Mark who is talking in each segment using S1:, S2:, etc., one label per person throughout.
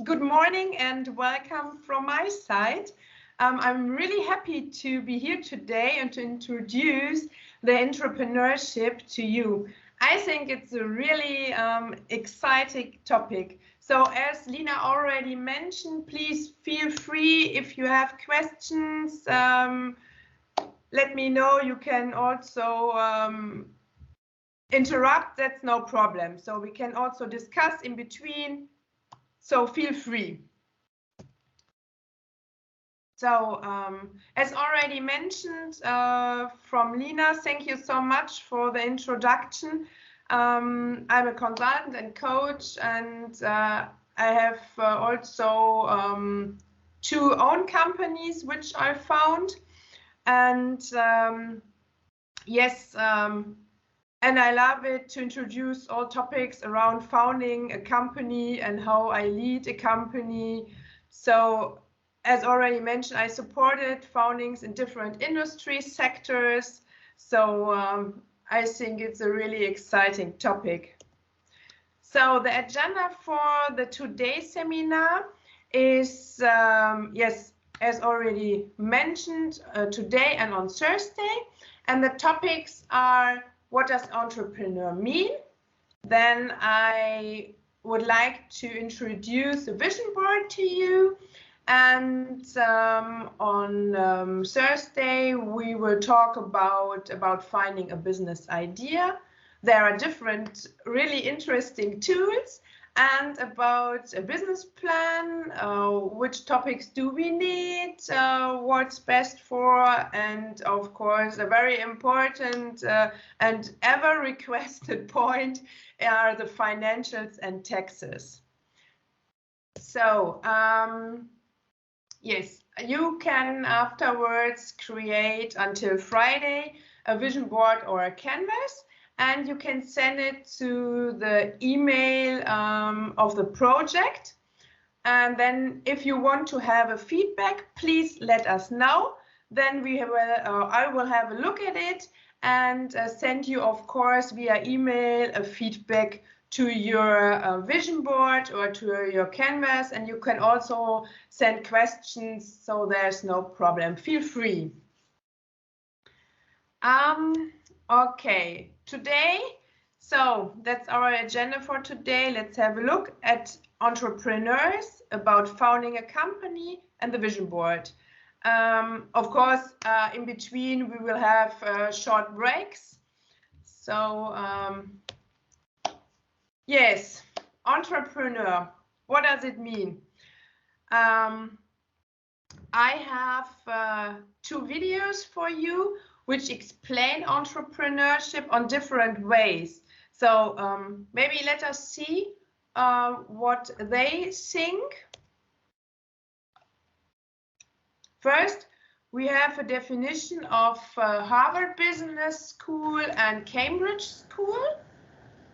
S1: Good morning and welcome from my side. I'm really happy to be here today and to introduce the entrepreneurship to you. I think it's a really exciting topic. So as Lina already mentioned, please feel free if you have questions. Let me know. You can also interrupt. That's no problem. So we can also discuss in between. So feel free. So as already mentioned from Lina, thank you so much for the introduction. I'm a consultant and coach, and I have also 2 own companies which I found. And yes, and I love it to introduce all topics around founding a company and how I lead a company. So as already mentioned, I supported foundings in different industry sectors. So I think it's a really exciting topic. So the agenda for the today's seminar is, yes, as already mentioned, today and on Thursday. And the topics are: what does entrepreneur mean? Then I would like to introduce a vision board to you. And on Thursday, we will talk about finding a business idea. There are different really interesting tools, and about a business plan, which topics do we need, what's best for, and of course, a very important and ever requested point are the financials and taxes. So, yes, you can afterwards create until Friday a vision board or a canvas, and you can send it to the email of the project. And then if you want to have a feedback, please let us know. Then I will have a look at it and send you, of course, via email a feedback to your vision board or to your canvas, and you can also send questions, so there's no problem. Feel free. Okay, today, so that's our agenda for today. Let's have a look at entrepreneurs, about founding a company, and the vision board. Of course, in between we will have short breaks. So yes, entrepreneur, what does it mean? I have 2 videos for you which explain entrepreneurship on different ways. So maybe let us see what they think. First, we have a definition of Harvard Business School and Cambridge School.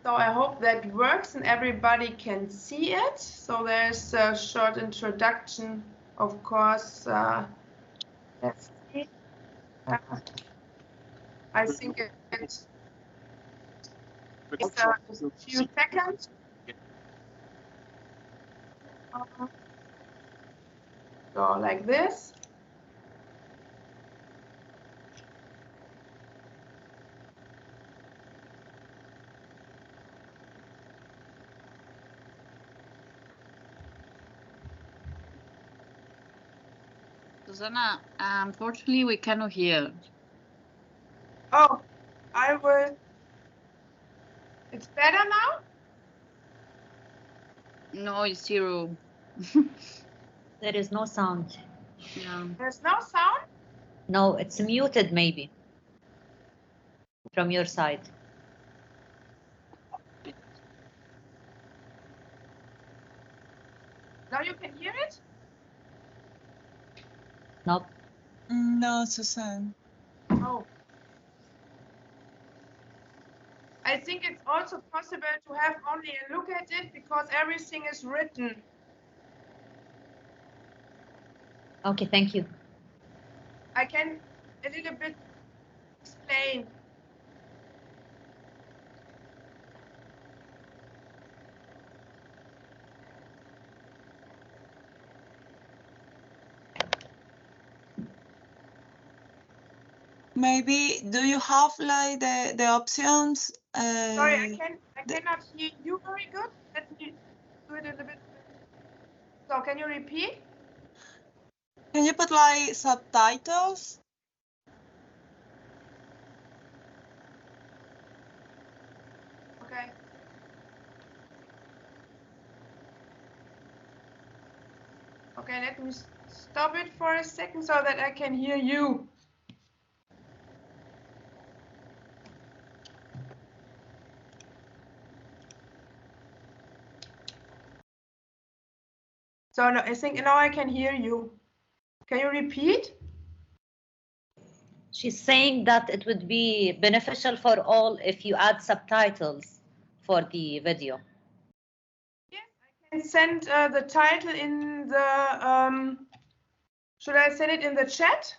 S1: So I hope that works and everybody can see it. So there's a short introduction, of course. Let's see. I think it's just a few seconds. Go like this.
S2: Susanna, unfortunately, we cannot hear.
S1: Oh, I will. It's better now?
S2: No, it's 0.
S3: There is no sound.
S2: Yeah.
S1: There's no sound?
S3: No, it's muted maybe from your side.
S1: Now you can hear it?
S3: Nope.
S4: No, Susan.
S1: Oh. I think it's also possible to have only a look at it because everything is written.
S3: Okay, thank you.
S1: I can a little bit explain.
S4: maybe do you have like the options?
S1: Sorry, I cannot hear you very good. Let me do it a little bit. So can you repeat?
S4: Can you put like subtitles?
S1: Okay. Okay, let me stop it for a second so that I can hear you. So no, I think now I can hear you. Can you repeat?
S3: She's saying that it would be beneficial for all if you add subtitles for the video.
S1: Yes, I can send the title in the. Should I send it in the chat?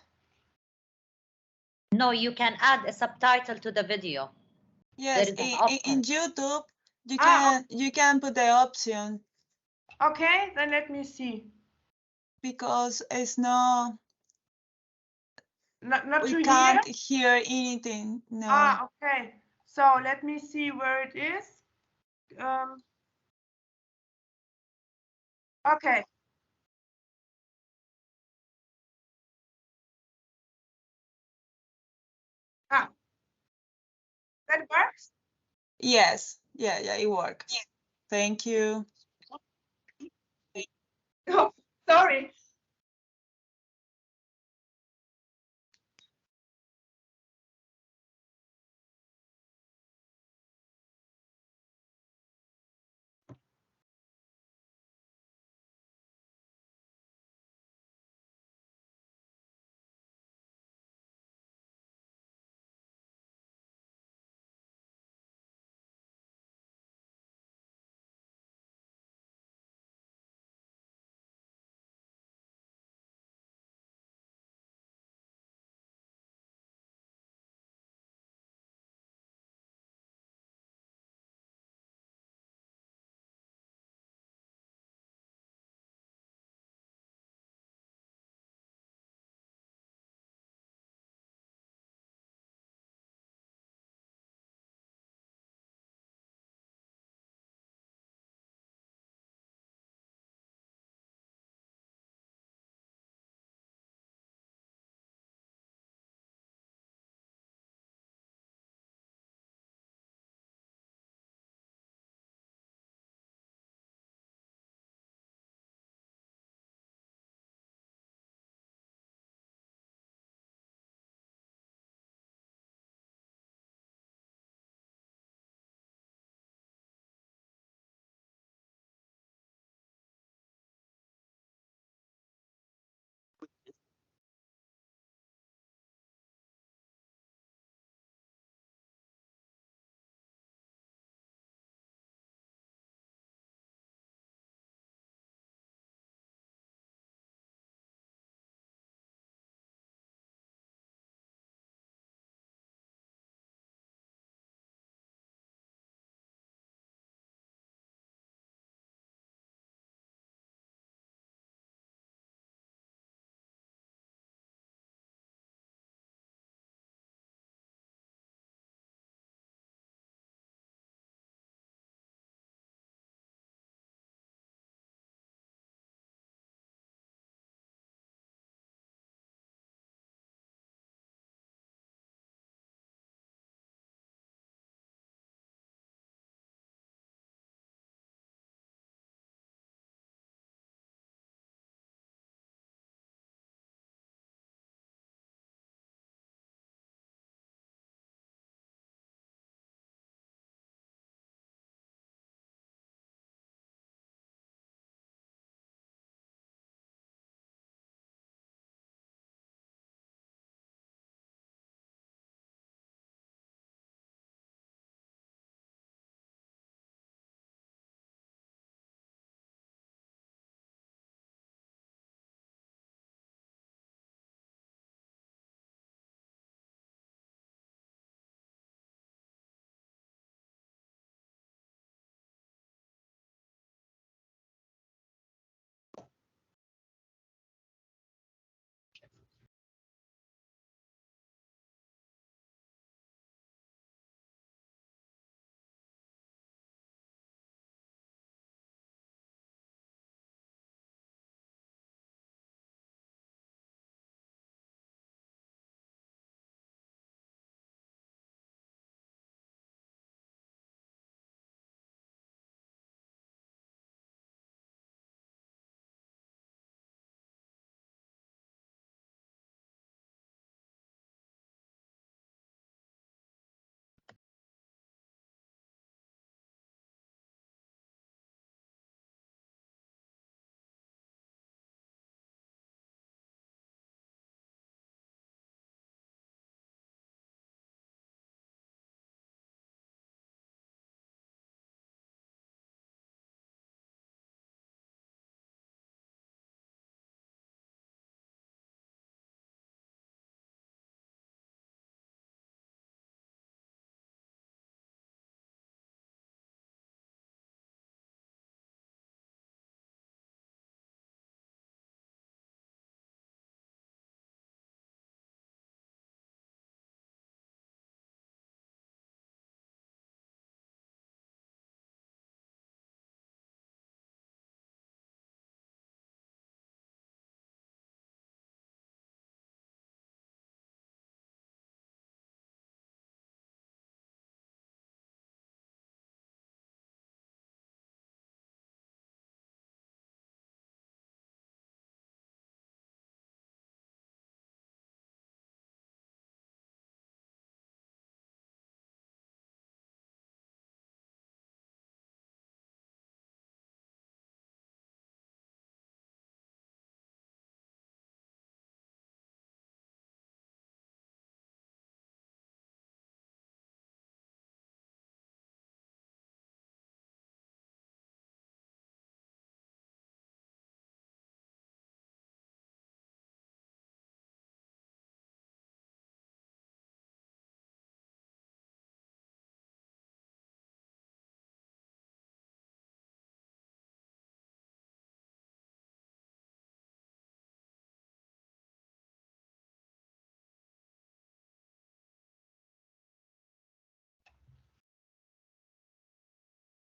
S3: No, you can add a subtitle to the video.
S4: Yes,
S3: There is an
S4: in
S3: option.
S4: YouTube
S1: Ah,
S4: you can put the option
S1: Okay, then let me see.
S4: because it's not
S1: Not to
S4: we
S1: hear?
S4: can't hear anything. No.
S1: Ah, okay. So let me see where it is. Okay. Ah, that works?
S4: Yes. Yeah, it works. Thank you.
S1: Oh, sorry.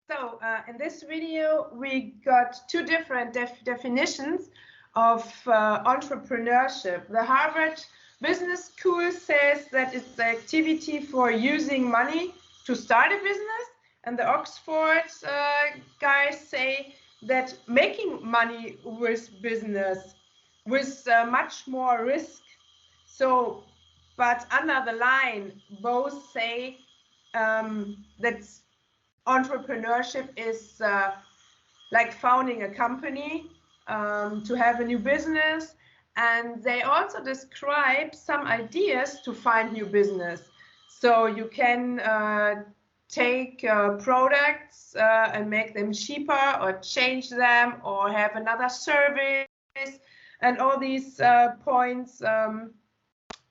S1: So in this video, we got two different definitions of entrepreneurship. The Harvard Business School says that it's the activity for using money to start a business, and the Oxford guys say that making money with business with much more risk. So, but under the line, both say that entrepreneurship is like founding a company, to have a new business, and they also describe some ideas to find new business. So you can take products and make them cheaper, or change them, or have another service, and all these points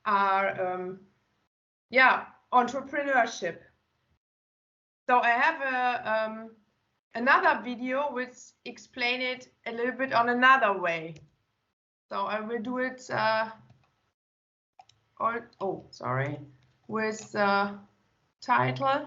S1: are yeah, entrepreneurship. So I have another video which explain it a little bit on another way. So I will do it with title.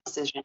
S4: Decision.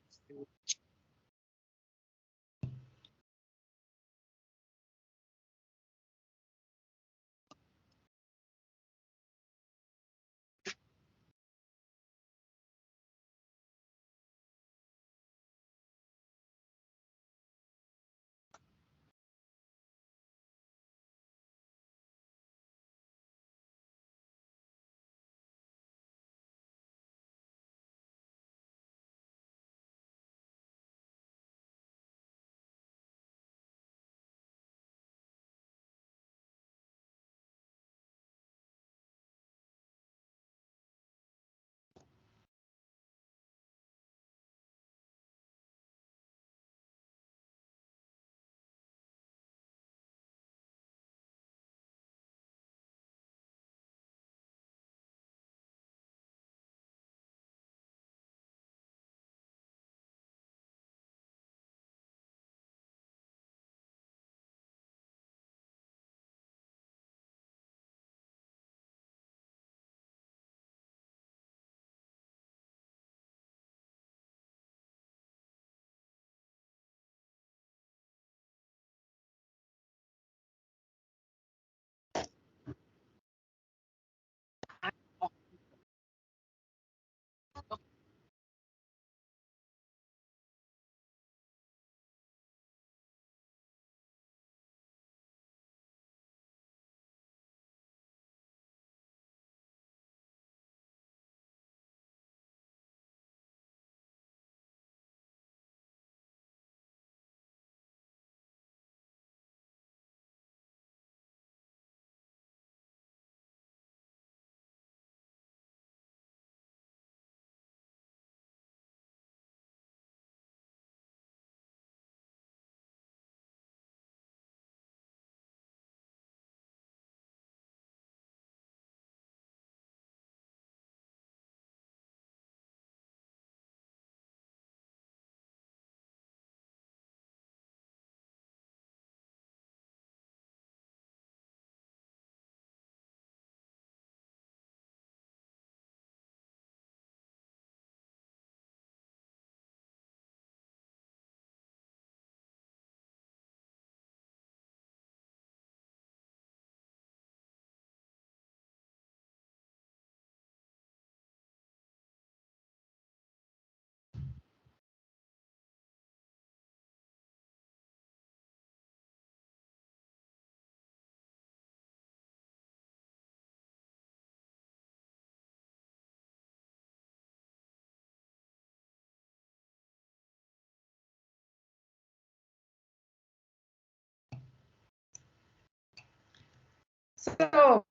S1: So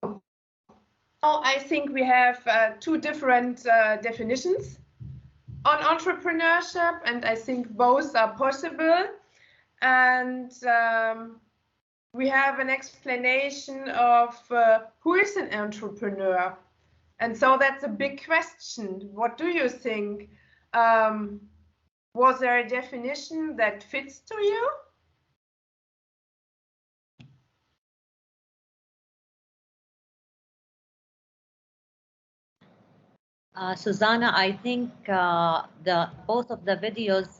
S1: now I think we have two different definitions on entrepreneurship, and I think both are possible. And we have an explanation of who is an entrepreneur. And so that's a big question. What do you think? Was there a definition that fits to you?
S3: Susanna, I think both of the videos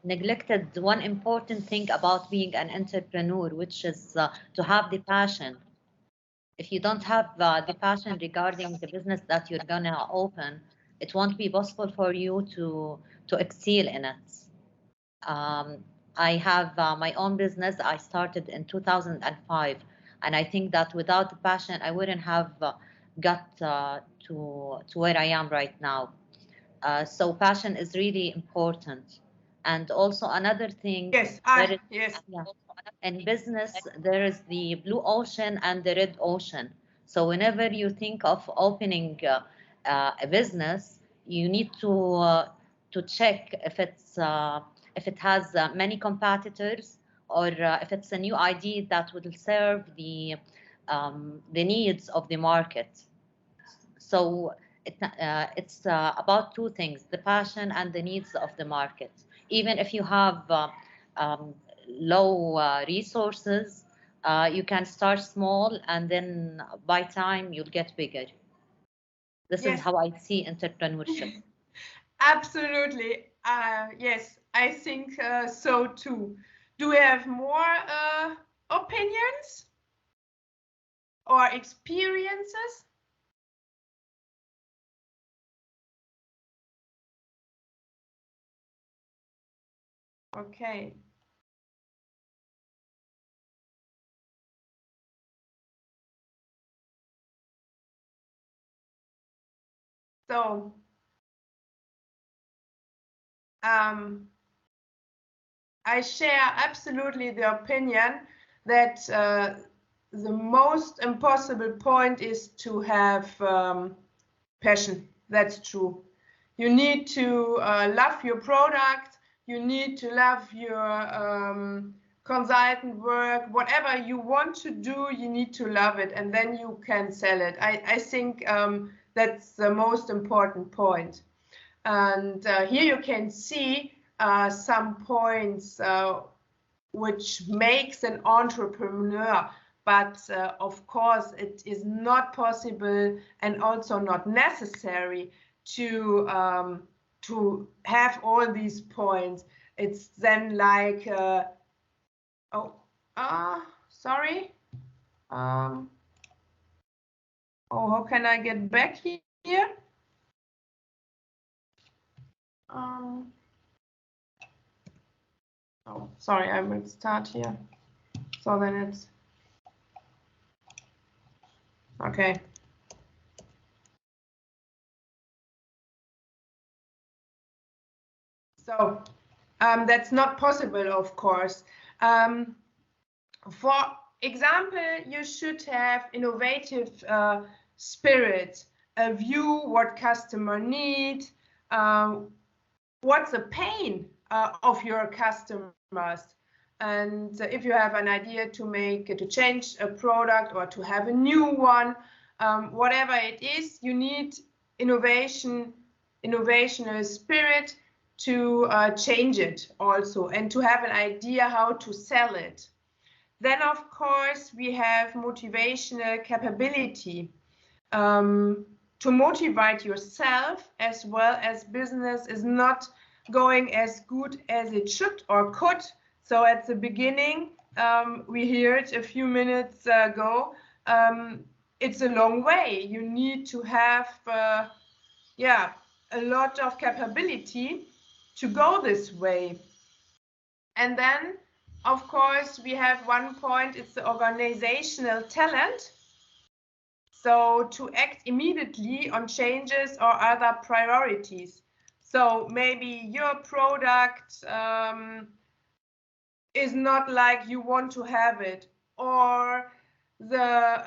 S3: neglected one important thing about being an entrepreneur, which is to have the passion. If you don't have the passion regarding the business that you're gonna open, it won't be possible for you to excel in it. I have my own business. I started in 2005, and I think that without the passion, I wouldn't have got to where I am right now. So passion is really important. And also another thing,
S1: Yes, yes.
S3: Yeah, in business, there is the blue ocean and the red ocean. So whenever you think of opening a business, you need to check if it has many competitors, or if it's a new idea that will serve the needs of the market. So it's about two things: the passion and the needs of the market. Even if you have low resources, you can start small, and then by time you'll get bigger. This
S1: Yes.
S3: is how I see entrepreneurship.
S1: Absolutely. Yes, I think so too. Do we have more opinions or experiences? Okay. So, I share absolutely the opinion that the most impossible point is to have passion. That's true. You need to love your product. You need to love your consultant work. Whatever you want to do, you need to love it, and then you can sell it. I think that's the most important point. And here you can see some points which makes an entrepreneur, but of course it is not possible and also not necessary to have all these points. It's then like sorry, oh, how can I get back here? Oh, sorry, I will start here. So then it's okay. So that's not possible, of course. For example, you should have innovative spirit, a view what customer need, what's the pain of your customers. And if you have an idea to change a product or to have a new one, whatever it is, you need innovational spirit to change it also, and to have an idea how to sell it. Then, of course, we have motivational capability. To motivate yourself as well as business is not going as good as it should or could. So at the beginning, we heard a few minutes ago, it's a long way. You need to have a lot of capability to go this way. And then, of course, we have one point, it's the organizational talent. So to act immediately on changes or other priorities. So maybe your product is not like you want to have it, or the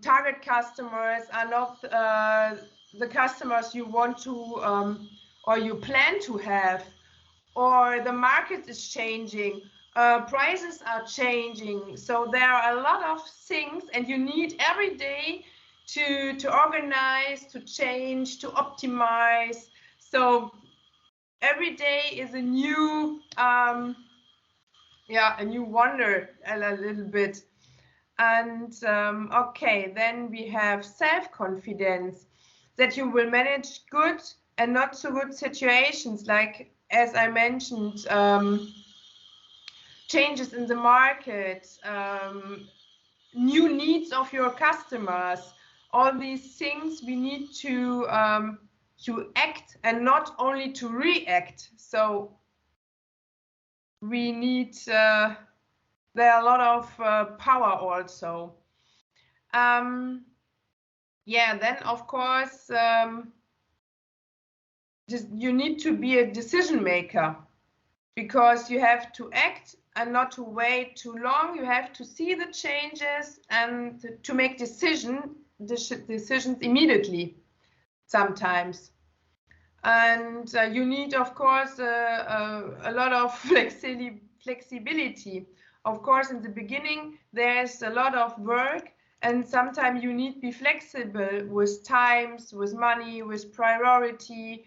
S1: target customers are not the customers you want to or you plan to have, or the market is changing, prices are changing, so there are a lot of things, and you need every day to organize, to change, to optimize. So every day is a new a new wonder a little bit. And okay, then we have self-confidence, that you will manage good and not so good situations, like as I mentioned, changes in the market, new needs of your customers. All these things we need to act and not only to react. So we need there are a lot of power also. Yeah, then of course you need to be a decision maker, because you have to act and not to wait too long. You have to see the changes and to make decisions immediately sometimes. And you need, of course, a lot of flexibility. Of course, in the beginning, there's a lot of work, and sometimes you need to be flexible with times, with money, with priority,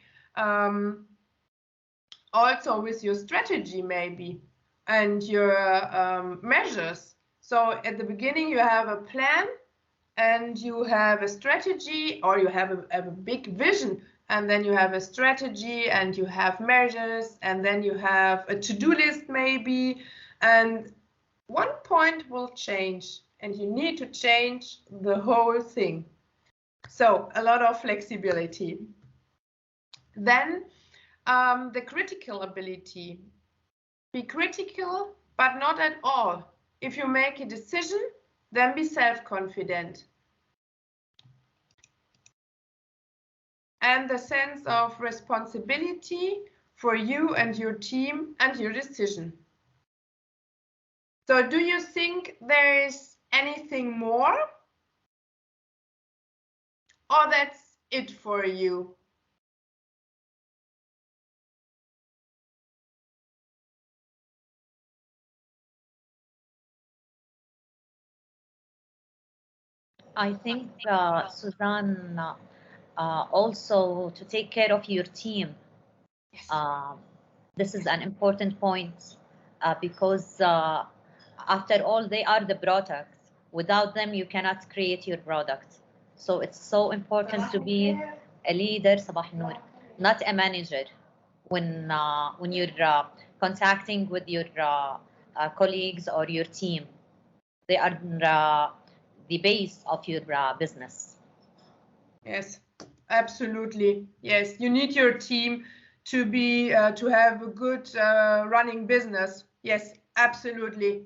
S1: also with your strategy maybe, and your measures. So at the beginning, you have a plan, and you have a strategy, or you have a big vision, and then you have a strategy, and you have measures, and then you have a to-do list maybe, and one point will change, and you need to change the whole thing. So a lot of flexibility. Then the critical ability. Be critical, but not at all. If you make a decision, then be self-confident. And the sense of responsibility for you and your team and your decision. So do you think there is anything more? Or that's it for you?
S3: I think, Suzanne, also to take care of your team.
S1: Yes.
S3: This is an important point because after all, they are the products. Without them, you cannot create your product. So it's so important to be a leader, Sabah Noor, not a manager. When you're contacting with your colleagues or your team, they are the base of your business.
S1: Yes, absolutely. Yes, you need your team to be to have a good running business. Yes, absolutely.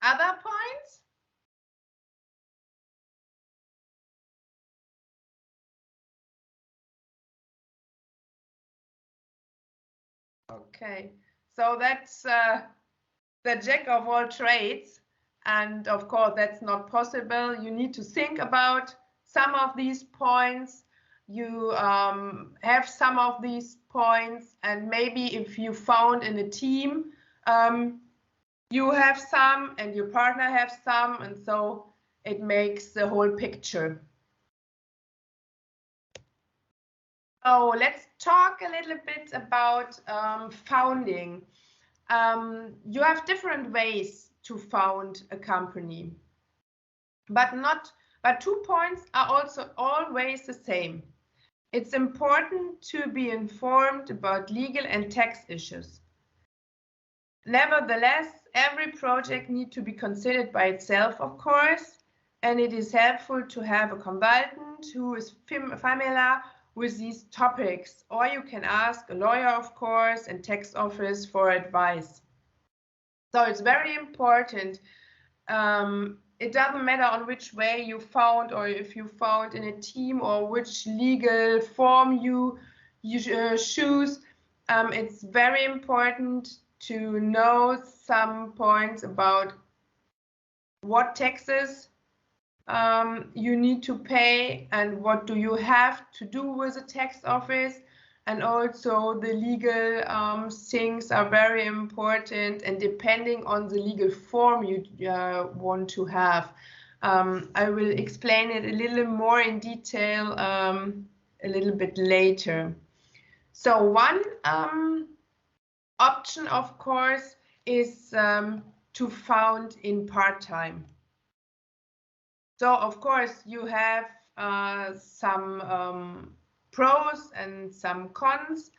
S1: Other points? Okay, so that's the jack of all trades, and of course that's not possible. You need to think about some of these points. You have some of these points, and maybe if you found in a team, you have some and your partner have some, and so it makes the whole picture. So let's talk a little bit about founding. You have different ways to found a company, but 2 points are also always the same. It's important to be informed about legal and tax issues. Nevertheless, every project needs to be considered by itself, of course, and it is helpful to have a consultant who is familiar with these topics, or you can ask a lawyer, of course, and tax office for advice. So it's very important. It doesn't matter on which way you found, or if you found in a team, or which legal form you choose. It's very important to know some points about what taxes you need to pay, and what do you have to do with the tax office. and also the legal things are very important, and depending on the legal form you want to have. I will explain it a little more in detail a little bit later. So one option, of course, is to found in part-time. So of course you have some pros and some cons.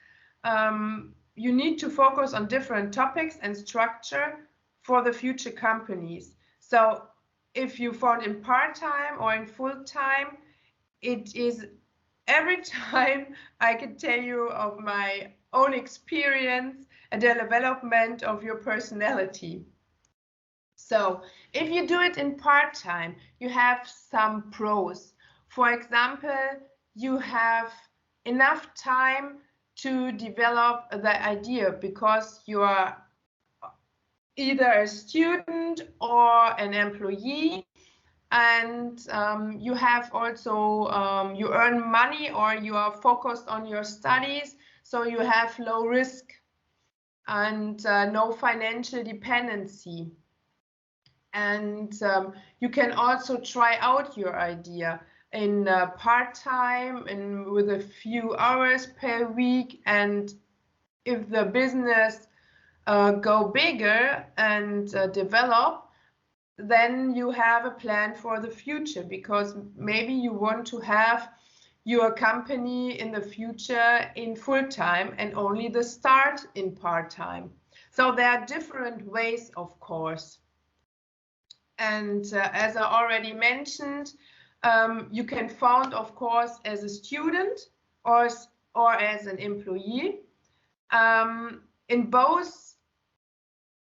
S1: You need to focus on different topics and structure for the future companies. So if you found in part-time or in full-time, it is every time I can tell you of my own experience and the development of your personality. So if you do it in part-time, you have some pros. For example, you have enough time to develop the idea because you are either a student or an employee, and you have also you earn money or you are focused on your studies, so you have low risk and no financial dependency. And you can also try out your idea in part-time and with a few hours per week, and if the business go bigger and develop, then you have a plan for the future, because maybe you want to have your company in the future in full-time and only the start in part-time. So there are different ways, of course. And as I already mentioned, you can found, of course, as a student or as an employee. In both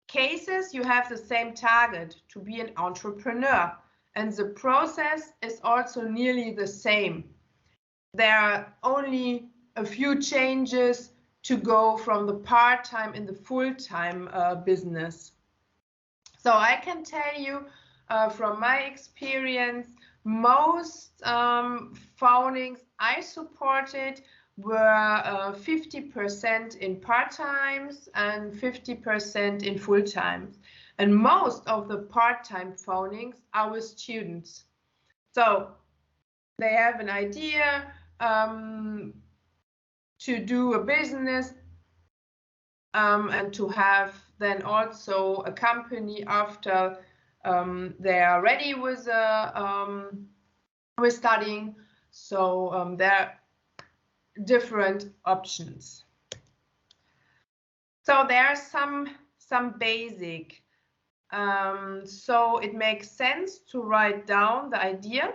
S1: cases, you have the same target, to be an entrepreneur, and the process is also nearly the same. There are only a few changes to go from the part-time in the full-time business. So I can tell you from my experience, most foundings I supported were 50% in part-times and 50% in full-times. And most of the part-time foundings are with students. So they have an idea to do a business and to have then also a company after they are ready with studying. So there are different options. So there are some basic. So it makes sense to write down the idea.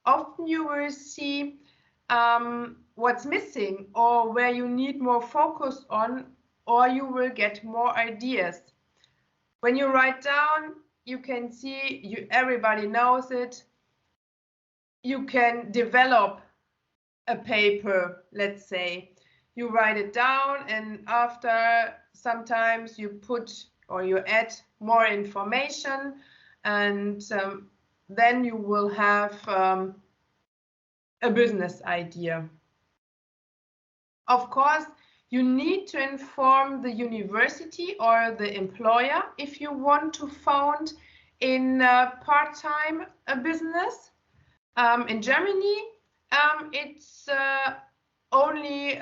S1: Often you will see what's missing or where you need more focus on, or you will get more ideas. When you write down, you can see, everybody knows it. You can develop a paper, let's say. You write it down, and after sometimes you put or you add more information, and then you will have a business idea. Of course, you need to inform the university or the employer if you want to found in part-time a business. In Germany, it's only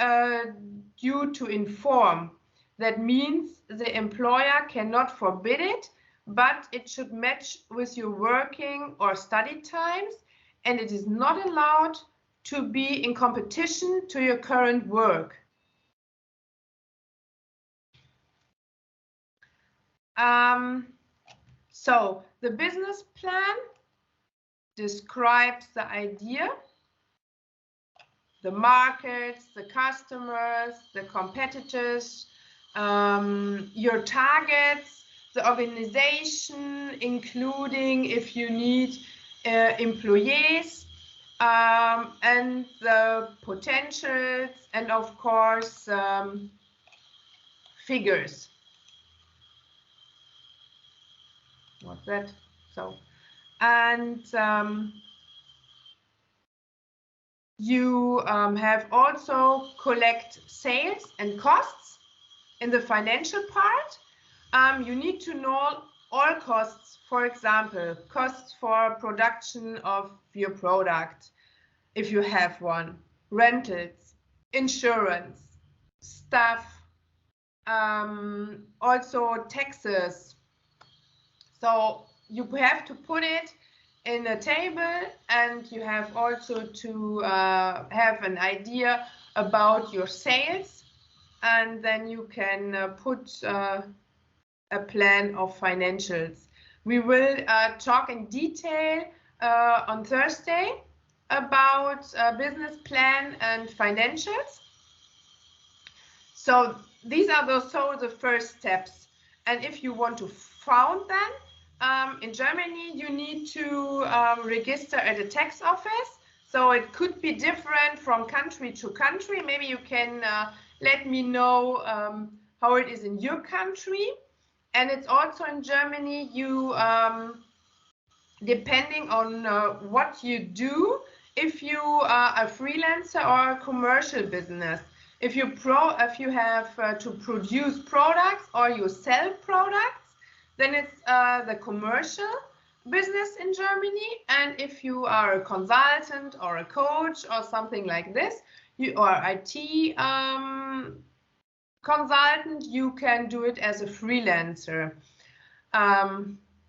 S1: due to inform. That means the employer cannot forbid it, but it should match with your working or study times, and it is not allowed to be in competition to your current work. So the business plan describes the idea, the markets, the customers, the competitors, your targets, the organization, including if you need employees, and the potentials, and of course figures. What's that? So, and You have also collect sales and costs in the financial part. You need to know all costs, for example, costs for production of your product, if you have one, rentals, insurance, staff, also taxes. So you have to put it in a table, and you have also to have an idea about your sales, and then you can put a plan of financials. We will talk in detail on Thursday about business plan and financials. So these are the first steps. And if you want to found them, in Germany, you need to register at the tax office. So it could be different from country to country. Maybe you can let me know how it is in your country. And it's also in Germany, you depending on what you do, if you are a freelancer or a commercial business. If you have to produce products or you sell products, then it's the commercial business in Germany. And if you are a consultant or a coach or something like this, you are IT consultant, you can do it as a freelancer.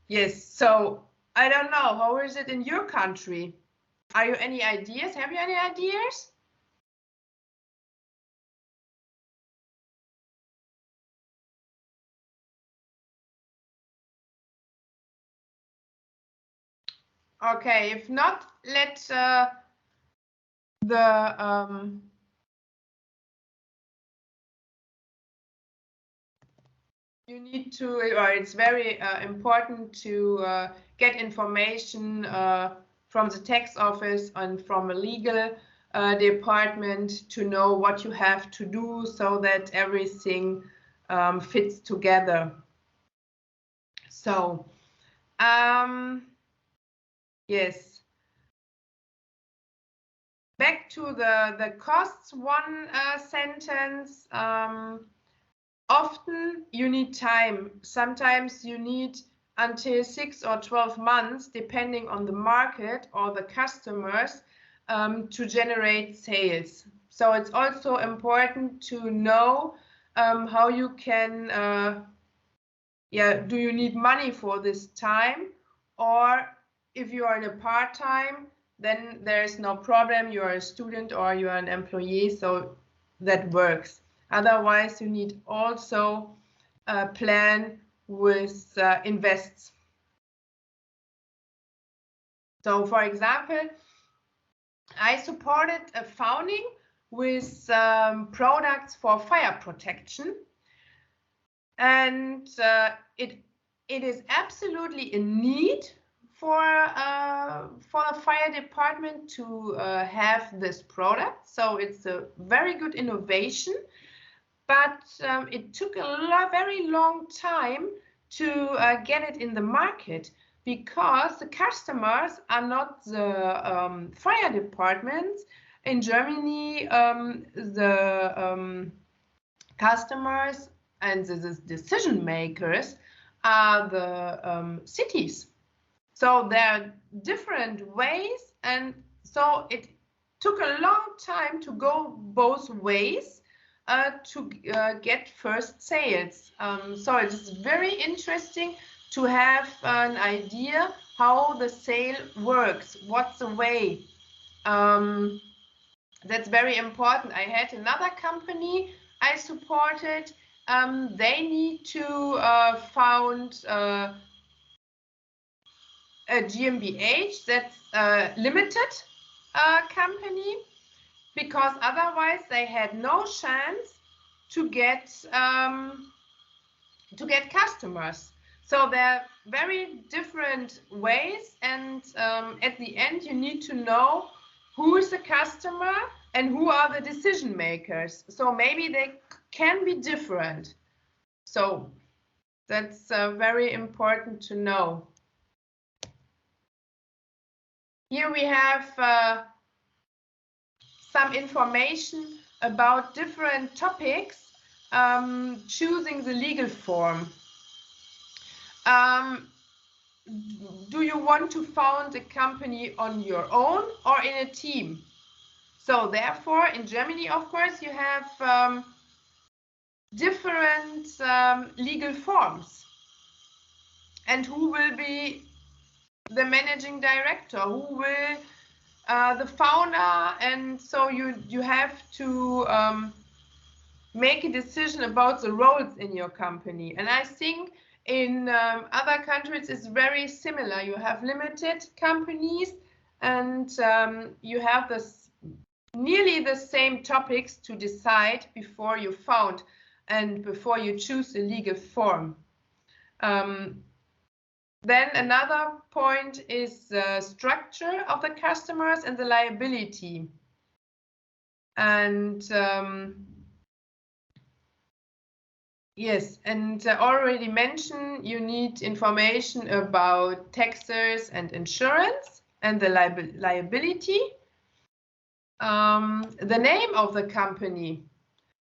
S1: Yes, so I don't know, how is it in your country? Are you any ideas? Have you any ideas? Okay, if not, let you need to, or it's very important to get information from the tax office and from a legal department to know what you have to do so that everything fits together. So, yes. Back to the costs, one sentence. Often you need time. Sometimes you need until 6 or 12 months, depending on the market or the customers, to generate sales. So it's also important to know how you can, do you need money for this time? Or if you are in a part-time, then there's no problem. You are a student or you are an employee, so that works. Otherwise, you need also a plan with invests. So, for example, I supported a founding with products for fire protection, and it is absolutely a need for the fire department to have this product. So it's a very good innovation. But it took a very long time to get it in the market, because the customers are not the fire departments. In Germany, the customers and the decision makers are the cities. So there are different ways, and so it took a long time to go both ways to get first sales. So it is very interesting to have an idea how the sale works, what's the way. That's very important. I had another company I supported. They need to found a GmbH, that's a limited company, because otherwise they had no chance to get customers. So there are very different ways, and at the end you need to know who is the customer and who are the decision makers. So maybe they can be different. So that's very important to know. Here we have some information about different topics, choosing the legal form. Do you want to found a company on your own or in a team? So therefore, in Germany, of course, you have different legal forms. And who will be the managing director? Who will the founder? And so you have to make a decision about the roles in your company. And I think in other countries it's very similar. You have limited companies, and you have nearly the same topics to decide before you found and before you choose a legal form. Then another point is the structure of the customers and the liability. And yes, and already mentioned, you need information about taxes and insurance and the liability. The name of the company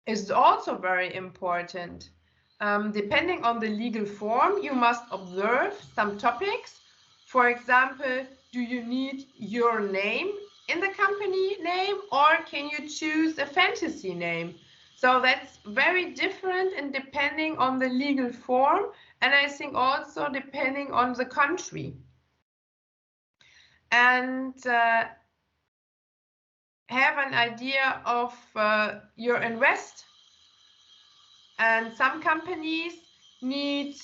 S1: is also very important. Depending on the legal form, you must observe some topics. For example, do you need your name in the company name, or can you choose a fantasy name? So that's very different and depending on the legal form, and I think also depending on the country. And have an idea of your invest. And some companies need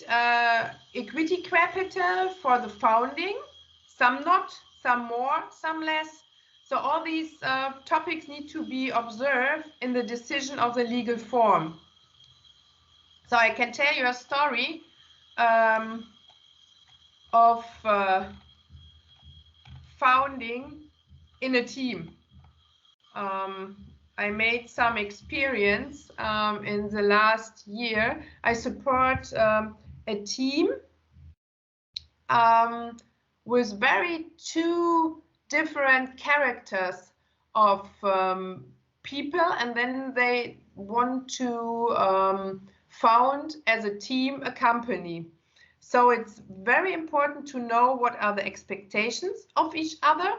S1: equity capital for the founding, some not, some more, some less. So all these topics need to be observed in the decision of the legal form. So I can tell you a story of founding in a team. I made some experience in the last year. I support a team with very two different characters of people, and then they want to found as a team a company. So it's very important to know what are the expectations of each other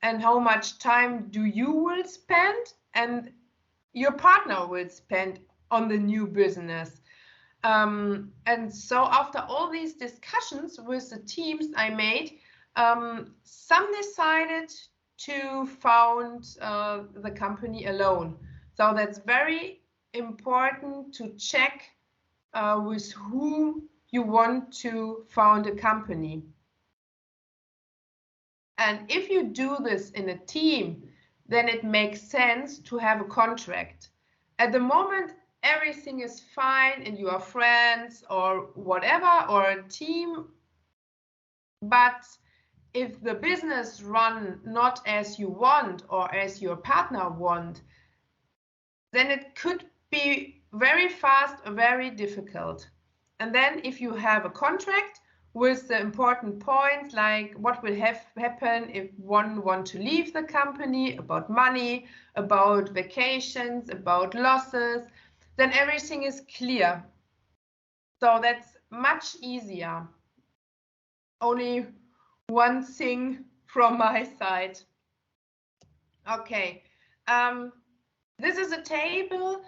S1: and how much time do you will spend and your partner will spend on the new business. And so after all these discussions with the teams I made, some decided to found the company alone. So that's very important to check with whom you want to found a company. And if you do this in a team, then it makes sense to have a contract. At the moment, everything is fine and you are friends or whatever, or a team. But if the business run not as you want or as your partner want, then it could be very fast, very difficult. And then if you have a contract with the important points, like what will happen if one wants to leave the company, about money, about vacations, about losses, then everything is clear. So that's much easier. Only one thing from my side. Okay, this is a table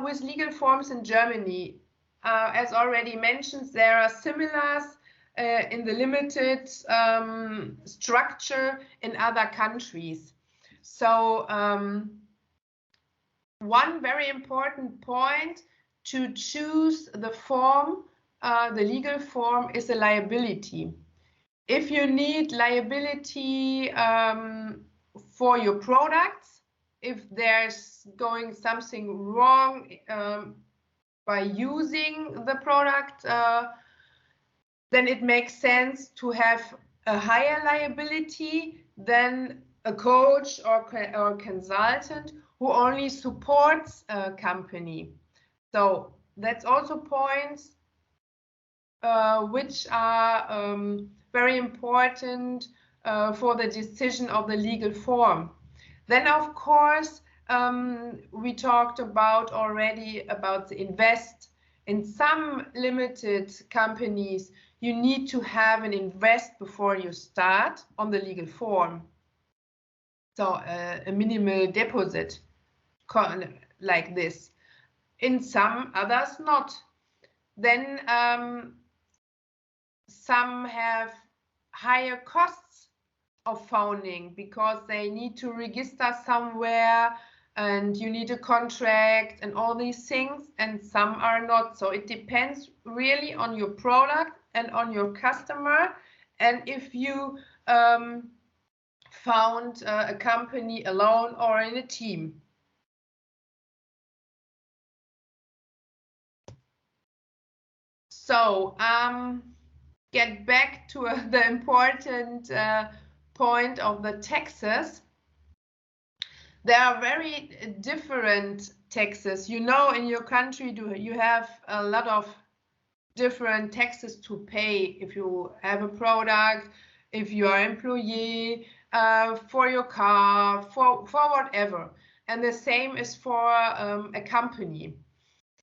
S1: with legal forms in Germany. As already mentioned, there are similars in the limited structure in other countries. So one very important point to choose the form, the legal form, is a liability. If you need liability for your products, if there's going something wrong by using the product, then it makes sense to have a higher liability than a coach or consultant who only supports a company. So that's also points which are very important for the decision of the legal form. Then, of course, we talked about already about the invest. In some limited companies, you need to have an invest before you start on the legal form. So a minimal deposit like this. In some others not. Then some have higher costs of founding because they need to register somewhere and you need a contract and all these things, and some are not. So it depends really on your product and on your customer, and if you found a company alone or in a team. So get back to the important point of the taxes. There are very different taxes. You know, in your country, you have a lot of different taxes to pay if you have a product, if you are employee, for your car, for whatever. And the same is for a company.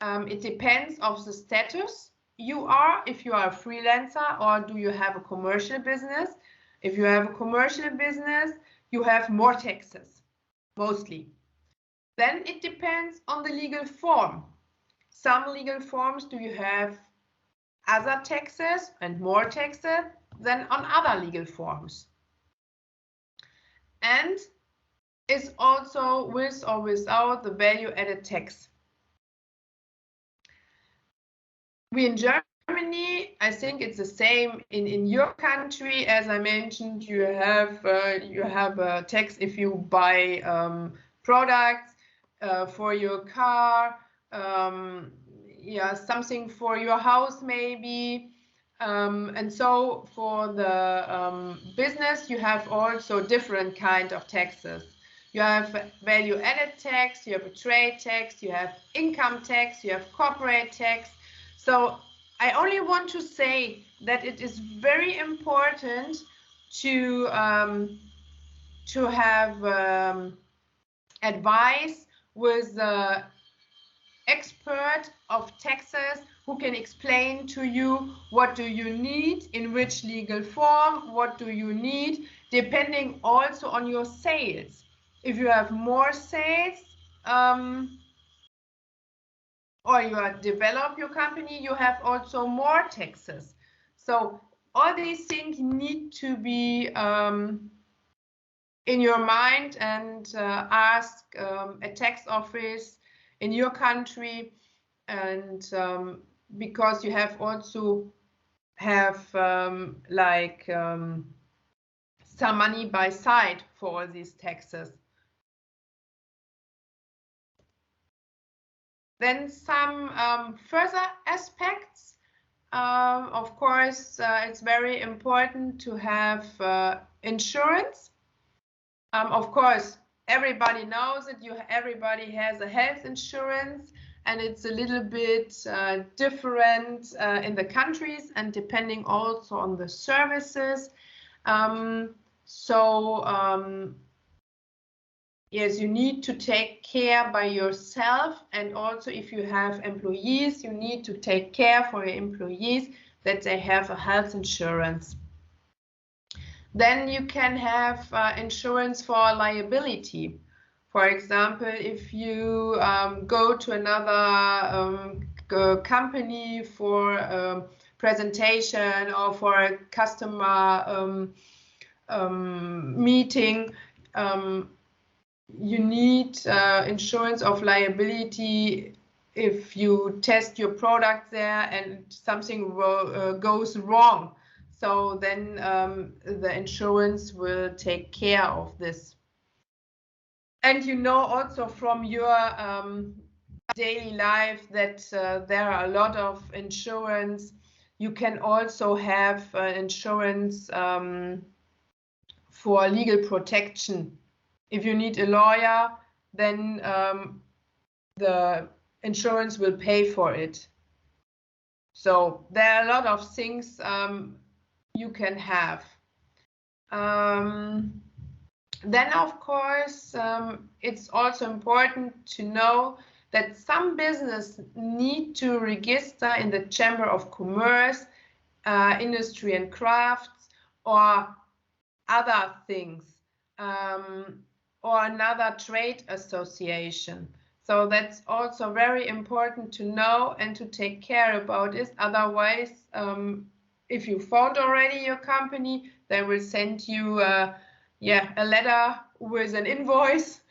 S1: It depends of the status you are, if you are a freelancer or do you have a commercial business. If you have a commercial business, you have more taxes, mostly. Then it depends on the legal form. Some legal forms do you have other taxes and more taxes than on other legal forms. And is also with or without the value-added tax. We in Germany, I think it's the same in your country. As I mentioned, you have a tax if you buy products for your car, yeah, something for your house maybe. And so for the business, you have also different kind of taxes. You have value-added tax, you have a trade tax, you have income tax, you have corporate tax. So I only want to say that it is very important to have advice with the expert of taxes who can explain to you what do you need, in which legal form, what do you need, depending also on your sales. If you have more sales, or you develop your company, you have also more taxes. So all these things need to be in your mind, and ask a tax office in your country, and because you have also like some money by side for all these taxes. Then some further aspects. Of course, it's very important to have insurance. Of course, everybody knows it. Everybody has a health insurance, and it's a little bit different in the countries and depending also on the services. Yes, you need to take care by yourself, and also if you have employees, you need to take care for your employees that they have a health insurance. Then you can have insurance for liability. For example, if you go to another company for a presentation or for a customer meeting, you need insurance of liability if you test your product there and something goes wrong. So then the insurance will take care of this. And you know also from your daily life that there are a lot of insurance. You can also have insurance for legal protection. If you need a lawyer, then the insurance will pay for it. So there are a lot of things you can have. Then, of course, it's also important to know that some business need to register in the Chamber of Commerce, Industry and Crafts, or other things, or another trade association. So that's also very important to know and to take care about it. Otherwise, if you found already your company, they will send you a letter with an invoice.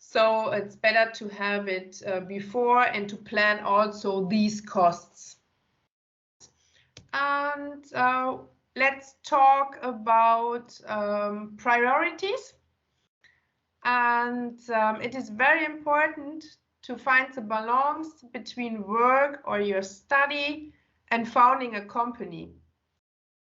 S1: So it's better to have it before and to plan also these costs. And let's talk about priorities. And it is very important to find the balance between work or your study and founding a company.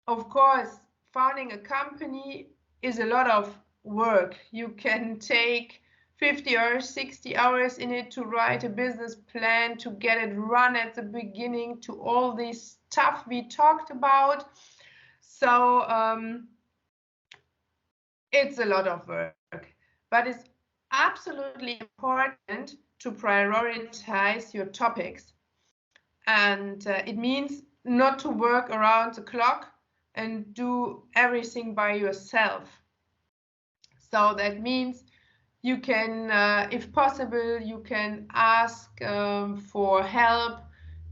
S1: Of course, founding a company is a lot of work. You can take 50 or 60 hours in it to write a business plan, to get it run at the beginning, to all this stuff we talked about. So it's a lot of work, but it's absolutely important to prioritize your topics. And it means not to work around the clock and do everything by yourself. So that means you can, if possible, you can ask for help.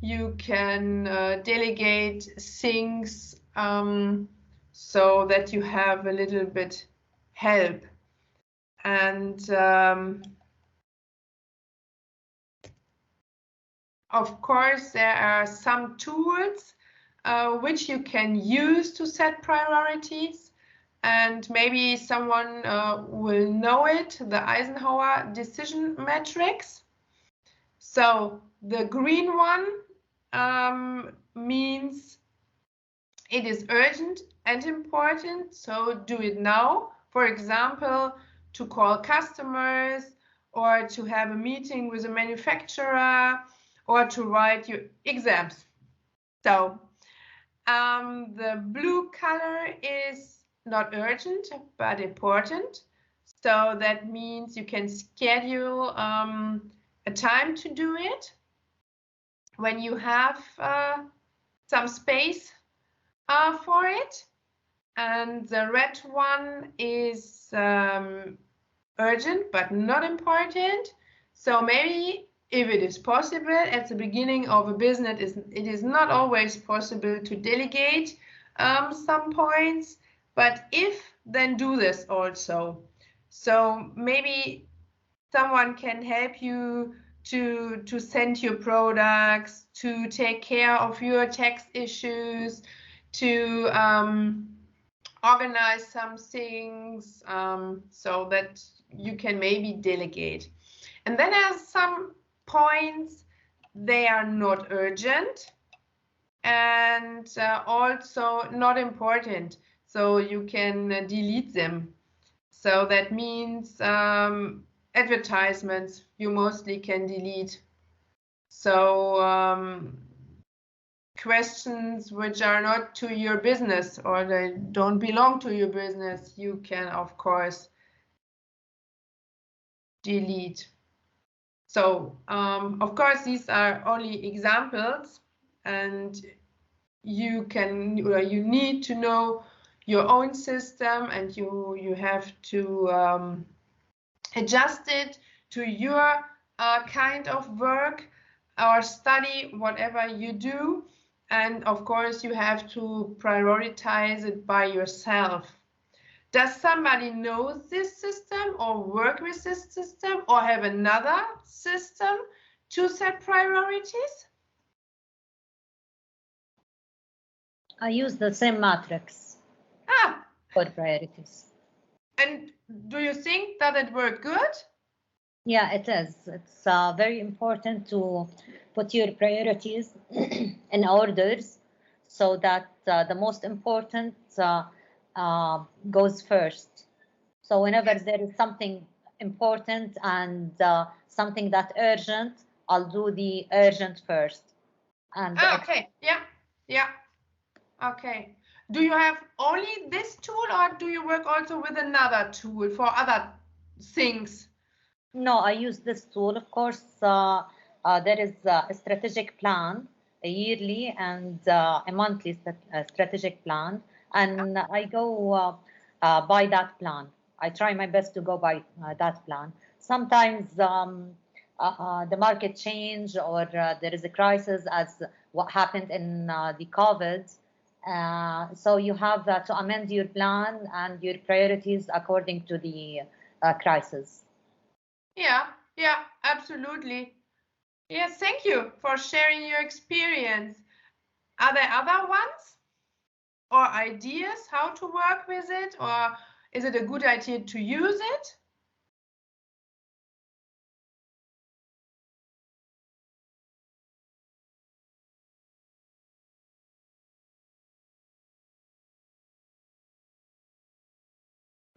S1: You can delegate things so that you have a little bit help. And of course, there are some tools which you can use to set priorities. And maybe someone will know it, the Eisenhower decision matrix. So the green one means it is urgent and important, so do it now. For example, to call customers, or to have a meeting with a manufacturer, or to write your exams. So the blue color is not urgent, but important. So that means you can schedule a time to do it when you have some space for it. And the red one is urgent but not important. So maybe if it is possible at the beginning of a business, it is not always possible to delegate some points, but if, then do this also. So maybe someone can help you to send your products, to take care of your tax issues, to organize some things, so that you can maybe delegate. And then there are some points, they are not urgent and also not important, so you can delete them. So that means advertisements you mostly can delete. So questions which are not to your business or they don't belong to your business, you can of course delete. So of course these are only examples, and you need to know your own system, and you have to adjust it to your kind of work or study, whatever you do. And of course, you have to prioritize it by yourself. Does somebody know this system or work with this system or have another system to set priorities?
S3: I use the same matrix for priorities.
S1: And do you think that it worked good?
S3: Yeah, it is. It's very important to put your priorities in orders so that the most important goes first. So whenever there is something important and something that's urgent, I'll do the urgent first. And
S1: okay, yeah, okay. Do you have only this tool, or do you work also with another tool for other things?
S3: No, I use this tool. Of course, there is a strategic plan, a yearly and a monthly strategic plan, and I go by that plan. I try my best to go by that plan. Sometimes the market change, or there is a crisis, as what happened in the COVID. So you have to amend your plan and your priorities according to the crisis.
S1: Yeah, absolutely. Yes, thank you for sharing your experience. Are there other ones or ideas how to work with it, or is it a good idea to use it?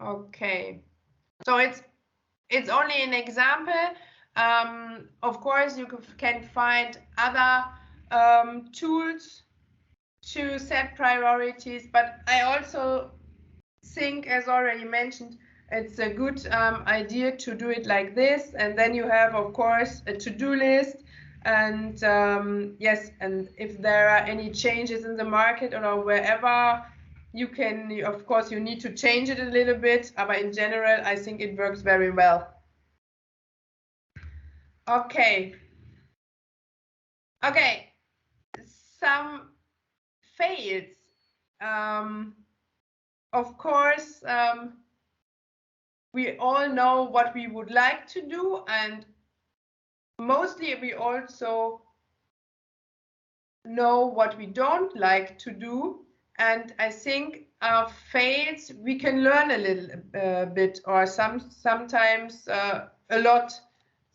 S1: Okay, so it's only an example. Of course, you can find other tools to set priorities, but I also think, as already mentioned, it's a good idea to do it like this, and then you have, of course, a to-do list, and yes, and if there are any changes in the market or wherever, you can, of course, you need to change it a little bit, but in general, I think it works very well. Okay, some fails. Of course, we all know what we would like to do, and mostly we also know what we don't like to do. And I think our fails, we can learn a little bit, or sometimes a lot.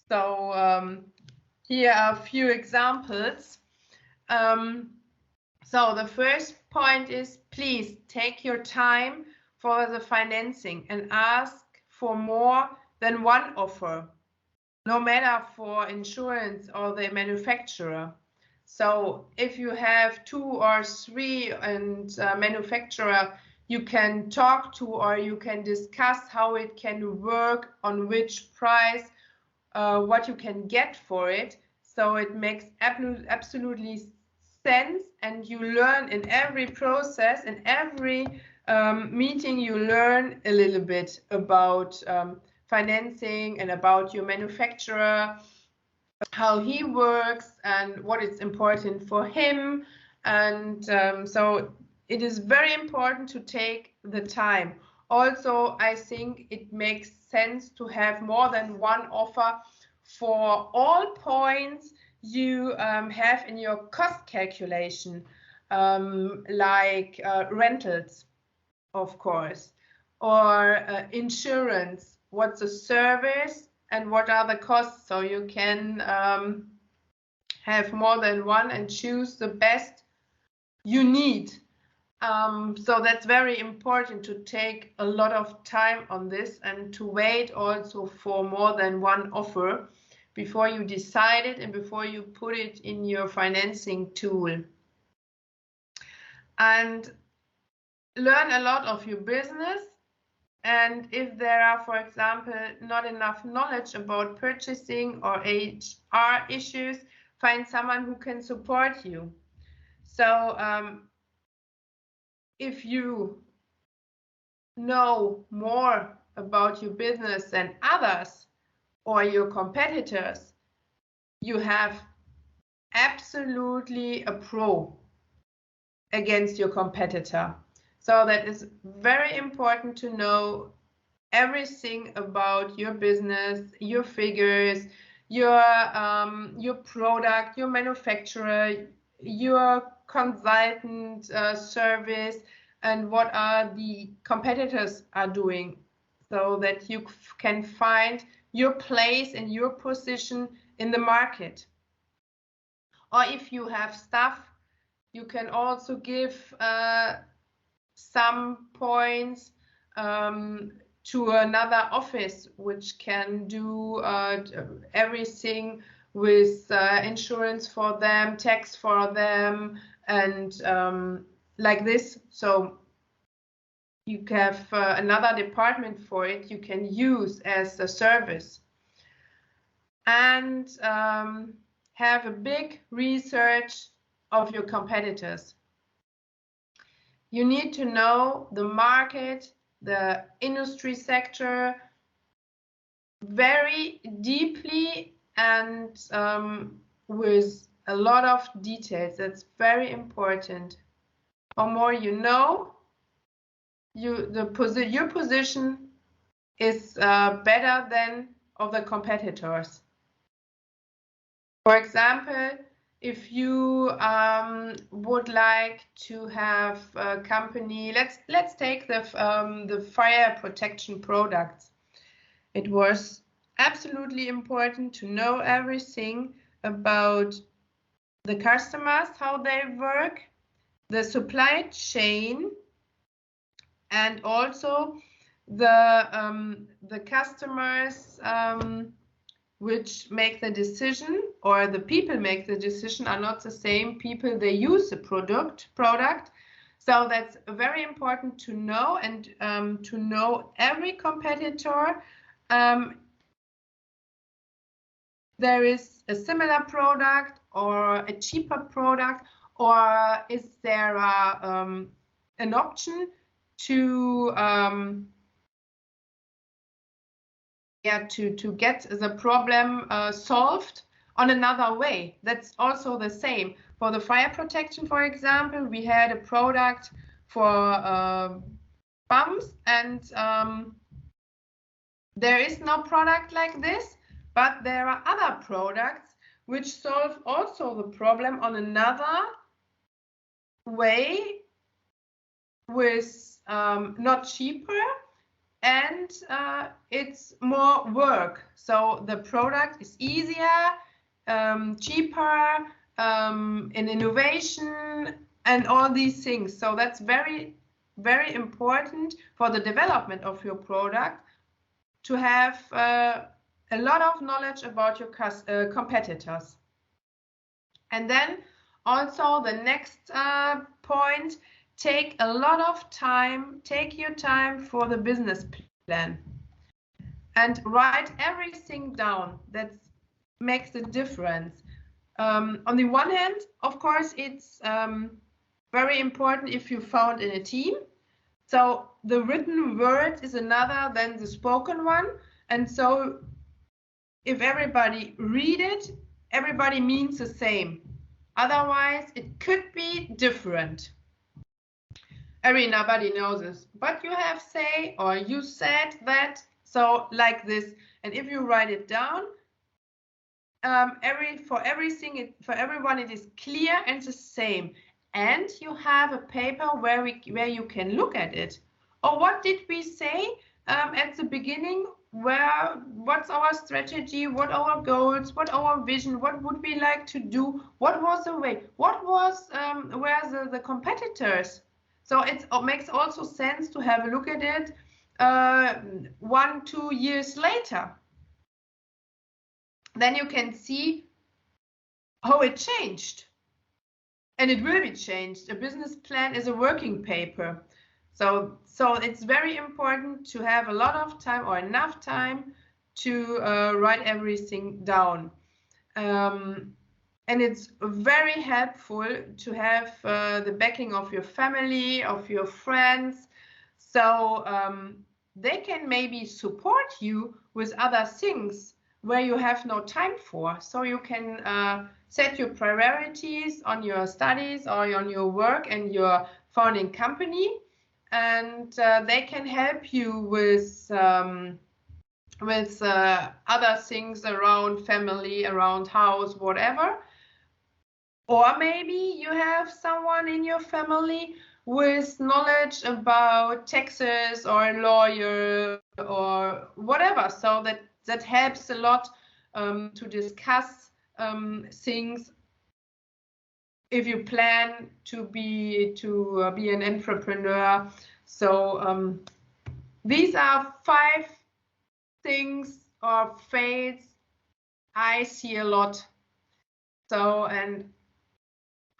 S1: So here are a few examples. So the first point is, please take your time for the financing and ask for more than one offer, no matter for insurance or the manufacturer. So if you have 2 or 3 and manufacturer you can talk to, or you can discuss how it can work, on which price, what you can get for it. So it makes absolutely sense, and you learn in every process, in every meeting, you learn a little bit about financing and about your manufacturer, how he works and what is important for him. And so it is very important to take the time. Also, I think it makes sense to have more than one offer for all points you have in your cost calculation, like rentals, of course, or insurance. What's the service and what are the costs? So you can have more than one and choose the best you need. So that's very important, to take a lot of time on this and to wait also for more than one offer before you decide it and before you put it in your financing tool. And learn a lot of your business. And if there are, for example, not enough knowledge about purchasing or HR issues, find someone who can support you. So if you know more about your business than others or your competitors, you have absolutely a pro against your competitor. So that is very important to know everything about your business, your figures, your product, your manufacturer, your consultant service, and what are the competitors are doing, so that you can find your place and your position in the market. Or if you have staff, you can also give some points to another office which can do everything with insurance for them, tax for them, and like this. So you have another department for it you can use as a service. And have a big research of your competitors. You need to know the market, the industry sector very deeply and with a lot of details. That's very important. The more you know, your position is better than of the competitors. For example, if you would like to have a company, let's take the fire protection products. It was absolutely important to know everything about the customers, how they work, the supply chain, and also the customers which make the decision, or the people make the decision, are not the same people they use the product. So that's very important to know, and to know every competitor. There is a similar product or a cheaper product, or is there an option to to get the problem solved on another way. That's also the same. For the fire protection, for example, we had a product for pumps, and there is no product like this, but there are other products which solve also the problem on another way, with not cheaper, and it's more work. So the product is easier, cheaper, in innovation and all these things. So that's very, very important for the development of your product, to have a lot of knowledge about your competitors. And then also the next point, take a lot of time, take your time for the business plan and write everything down. That makes a difference. On the one hand, of course, it's very important if you found in a team. So the written word is another than the spoken one. And so if everybody read it, everybody means the same. Otherwise, it could be different. Nobody knows this, but you have say, or you said that, so like this. And if you write it down, for everyone it is clear and the same. And you have a paper where you can look at it. Or what did we say at the beginning? What's our strategy? What our goals? What our vision? What would we like to do? What was the way? What was where the competitors? So it makes also sense to have a look at it 1-2 years later. Then you can see how it changed. And it will be changed. A business plan is a working paper. So it's very important to have a lot of time, or enough time, to write everything down. And it's very helpful to have the backing of your family, of your friends. So they can maybe support you with other things where you have no time for. So you can set your priorities on your studies or on your work and your founding company, and they can help you with other things around family, around house, whatever. Or maybe you have someone in your family with knowledge about taxes, or a lawyer, or whatever. So that helps a lot to discuss things if you plan to be an entrepreneur. So these are 5 things or fails I see a lot. So, and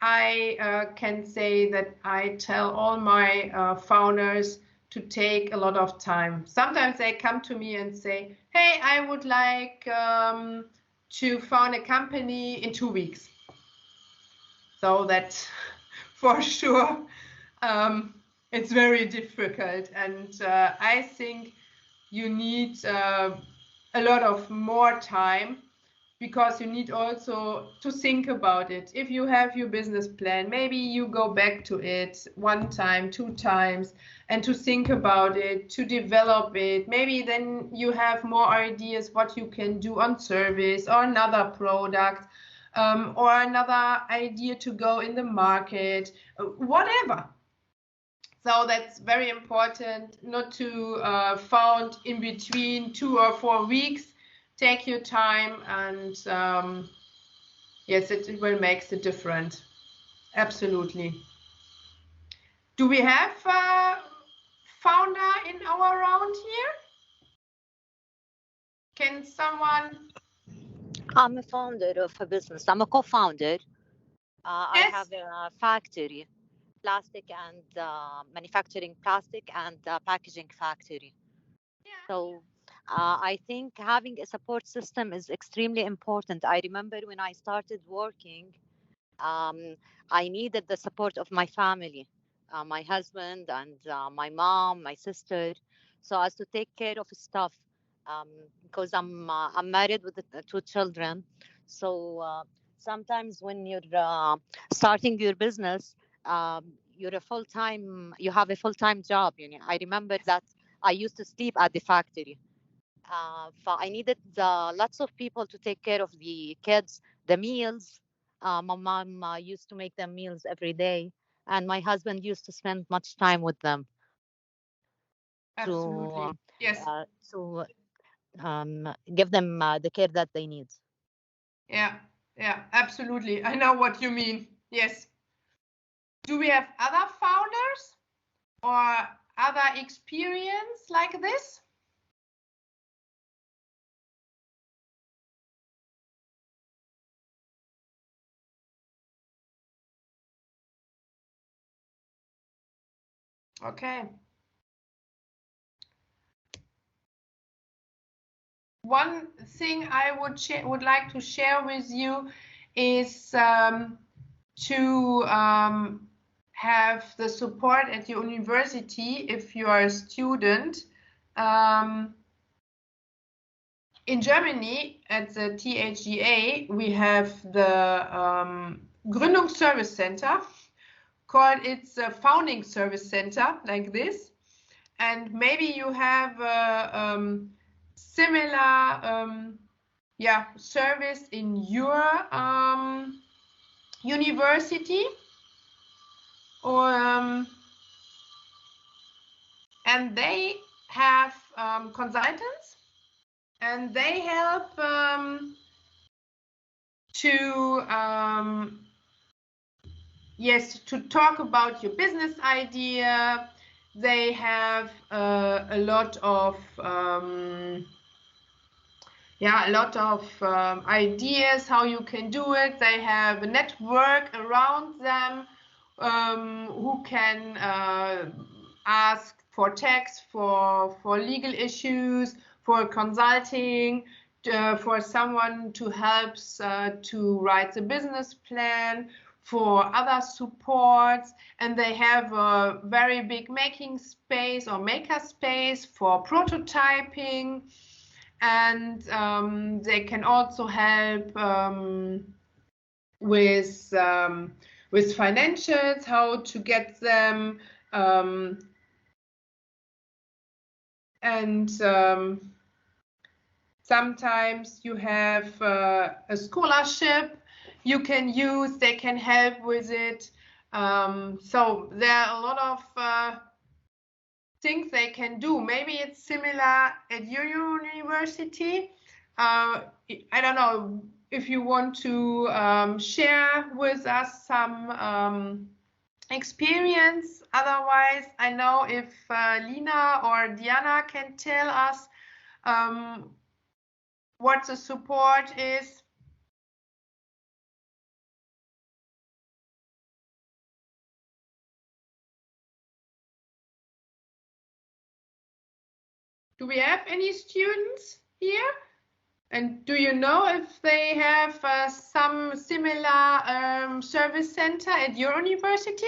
S1: I can say that I tell all my founders to take a lot of time. Sometimes they come to me and say, hey, I would like to found a company in 2 weeks. So that for sure it's very difficult. And I think you need a lot of more time, because you need also to think about it. If you have your business plan, maybe you go back to it 1 time, 2 times, and to think about it, to develop it. Maybe then you have more ideas what you can do on service or another product, or another idea to go in the market, whatever. So that's very important, not to found in between 2 or 4 weeks. Take your time, and yes, it will make the difference. Absolutely. Do we have a founder in our round here? Can someone?
S5: I'm a founder of a business. I'm a co-founder. I
S1: Yes.
S5: have a factory, plastic and manufacturing plastic and packaging factory.
S1: Yeah.
S5: So I think having a support system is extremely important. I remember when I started working, I needed the support of my family, my husband and my mom, my sister, so as to take care of stuff. Because I'm married with 2 children, so sometimes when you're starting your business, you have a full-time job. I remember that I used to sleep at the factory. I needed lots of people to take care of the kids, the meals. My mom used to make them meals every day, and my husband used to spend much time with them
S1: Absolutely. Yes.
S5: to give them the care that they need.
S1: Yeah. Yeah. Absolutely. I know what you mean. Yes. Do we have other founders or other experience like this? Okay. One thing I would like to share with you is to have the support at your university if you are a student. In Germany, at the THGA, we have the Gründungsservice Center, called it's a founding service center, like this. And maybe you have a similar service in your university, or and they have consultants, and they help to talk about your business idea. They have a lot of ideas how you can do it. They have a network around them who can ask for tax, for legal issues, for consulting, for someone to help to write the business plan, for other supports. And they have a very big making space or maker space for prototyping. And they can also help with financials, how to get them, and sometimes you have a scholarship you can use. They can help with it. So there are a lot of things they can do. Maybe it's similar at your university. I don't know if you want to share with us some experience. Otherwise, I know if Lina or Diana can tell us what the support is. Do we have any students here? And do you know if they have some similar service center at your university?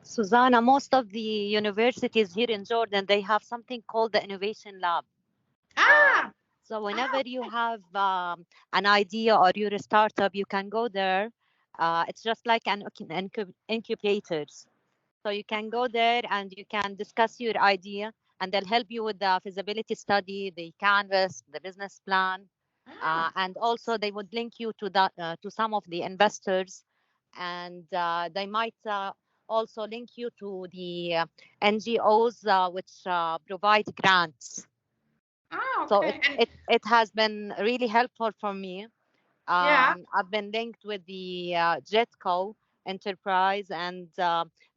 S5: Susanna, most of the universities here in Jordan, they have something called the Innovation Lab.
S1: Ah,
S5: So whenever you have an idea or you're a startup, you can go there. It's just like an incubators. So you can go there and you can discuss your idea, and they'll help you with the feasibility study, the canvas, the business plan, and also they would link you to to some of the investors, and they might also link you to the NGOs which provide grants.
S1: okay.
S5: So it has been really helpful for me.
S1: Yeah.
S5: I've been linked with the Jetco enterprise, and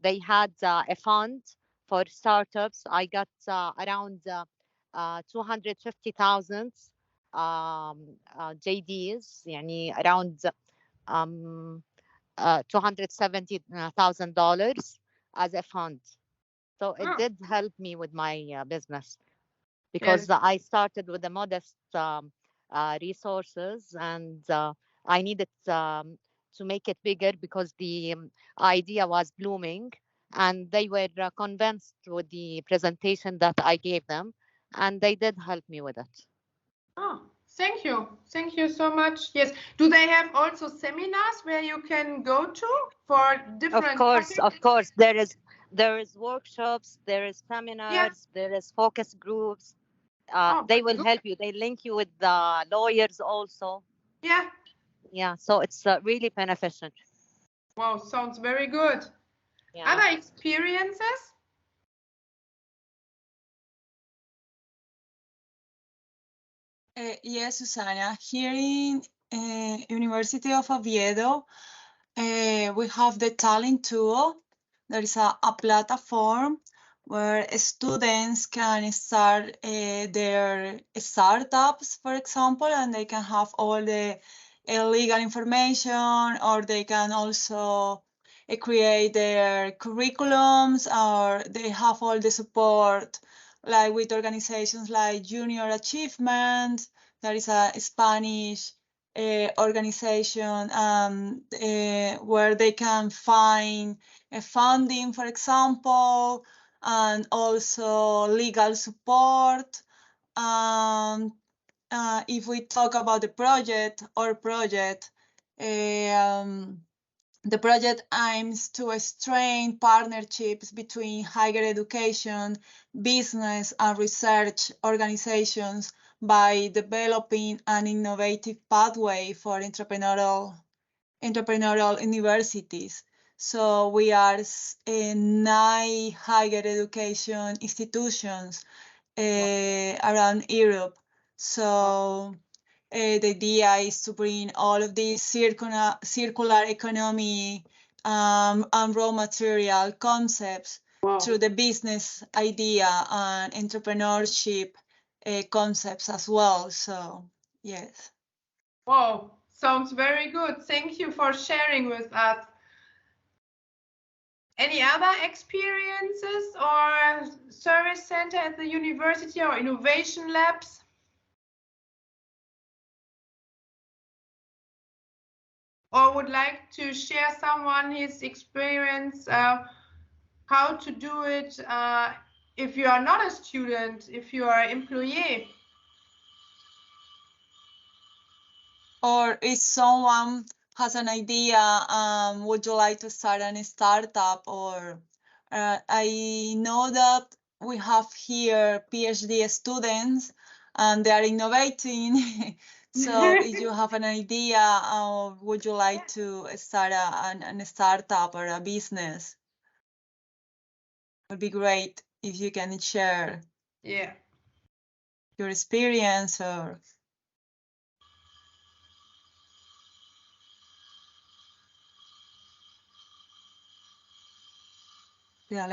S5: they had a fund for startups. I got around 250,000 JDs, يعني around $270,000 as a fund. So it did help me with my business, because
S1: Yes.
S5: I started with the modest resources, and I needed to make it bigger because the idea was blooming, and they were convinced with the presentation that I gave them, and they did help me with it.
S1: Oh, thank you. Thank you so much. Yes. Do they have also seminars where you can go to for different topics?
S5: Of course, there is workshops, there is seminars, there is focus groups. They will help you. They link you with the lawyers also.
S1: Yeah.
S5: Yeah, so it's really beneficial.
S1: Wow, sounds very good.
S5: Yeah.
S1: Other experiences?
S4: Yes, Susanna. Here in University of Oviedo, we have the talent tool. There is a platform where students can start their startups, for example, and they can have all the legal information, or they can also create their curriculums, or they have all the support, like with organizations like Junior Achievement. There is a Spanish organization where they can find funding, for example, and also legal support. If we talk about the project, the project aims to strengthen partnerships between higher education, business, and research organizations by developing an innovative pathway for entrepreneurial universities. So we are 9 higher education institutions around Europe. So the idea is to bring all of these circular economy and raw material concepts through the business idea and entrepreneurship concepts as well. So, yes.
S1: Wow, sounds very good. Thank you for sharing with us. Any other experiences or service center at the university or innovation labs? Or would like to share someone his experience, how to do it if you are not a student, if you are an employee?
S4: Or if someone has an idea, would you like to start a startup? Or I know that we have here PhD students and they are innovating. So if you have an idea, would you like to start a startup or a business? It would be great if you can share your experience or... Yeah, a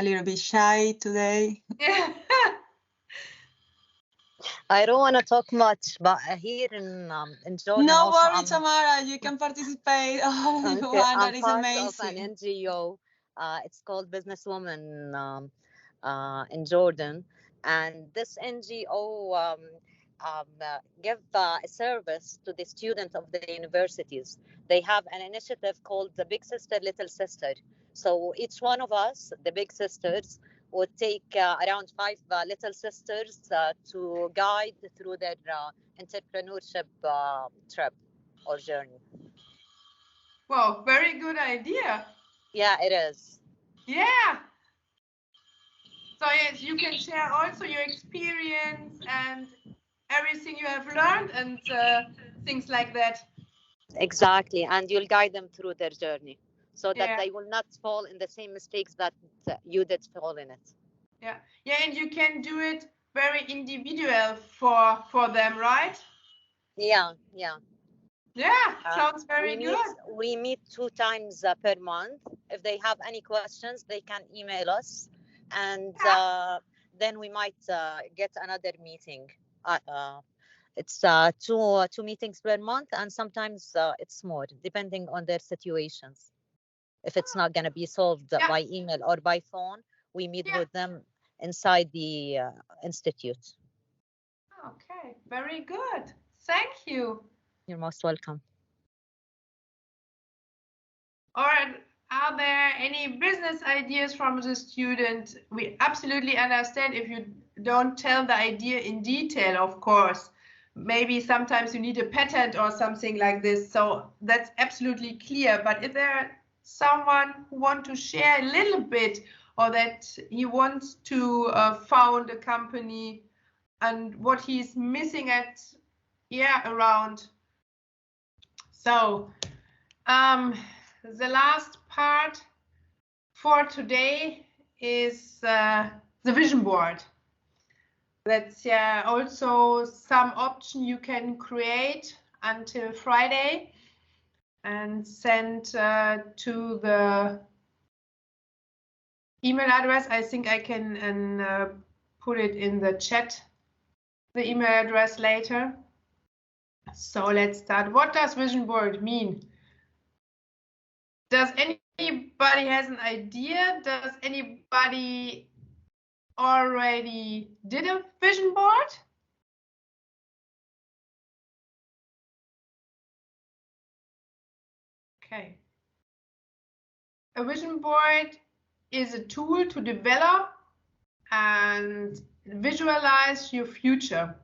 S4: little bit shy today.
S5: I don't want to talk much, but here in Jordan
S4: No
S5: also,
S4: worry, Tamara. You can participate all you
S5: okay,
S4: want.
S5: I'm
S4: That is
S5: part of an
S4: amazing.
S5: NGO. It's called Businesswoman in Jordan, and this NGO give a service to the students of the universities. They have an initiative called the Big Sister, Little Sister. So each one of us, the big sisters, would take around 5 little sisters to guide through their entrepreneurship trip or journey.
S1: Wow, very good idea.
S5: Yeah, it is.
S1: Yeah. So yes, you can share also your experience and everything you have learned and things like that.
S5: Exactly. And you'll guide them through their journey so that
S1: Yeah.
S5: they will not fall in the same mistakes that you did fall in it.
S1: Yeah. Yeah, and you can do it very individual for them, right?
S5: Yeah, yeah.
S1: Yeah, sounds very good.
S5: We meet 2 times per month. If they have any questions, they can email us, and then we might get another meeting. It's two meetings per month, and sometimes it's more, depending on their situations. If it's not going to be solved by email or by phone, we meet with them inside the institute.
S1: Okay, very good. Thank you.
S5: You're most welcome.
S1: All right, are there any business ideas from the student? We absolutely understand if you don't tell the idea in detail, of course. Maybe sometimes you need a patent or something like this, so that's absolutely clear. But if there someone who wants to share a little bit, or that he wants to found a company and what he's missing at around. So the last part for today is the vision board. That's also some option you can create until Friday and send to the email address. I think I can put it in the chat, the email address later. So let's start. What does vision board mean? Does anybody has an idea? Does anybody already did a vision board? Okay. A vision board is a tool to develop and visualize your future.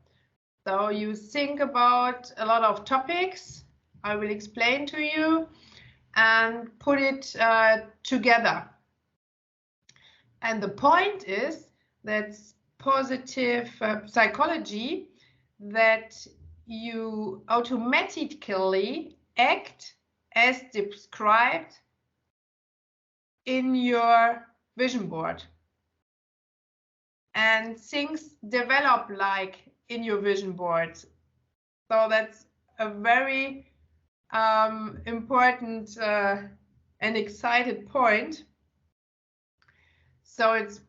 S1: So you think about a lot of topics I will explain to you and put it together. And the point is that's positive psychology, that you automatically act as described in your vision board. And things develop like in your vision board. So that's a very important and excited point. So it's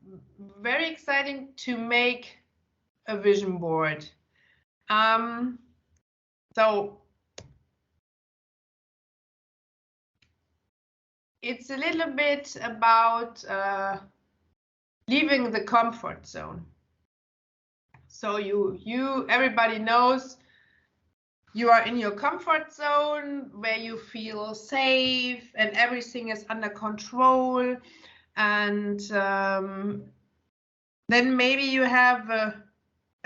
S1: very exciting to make a vision board. So it's a little bit about leaving the comfort zone. So everybody knows you are in your comfort zone where you feel safe and everything is under control. And then maybe you have a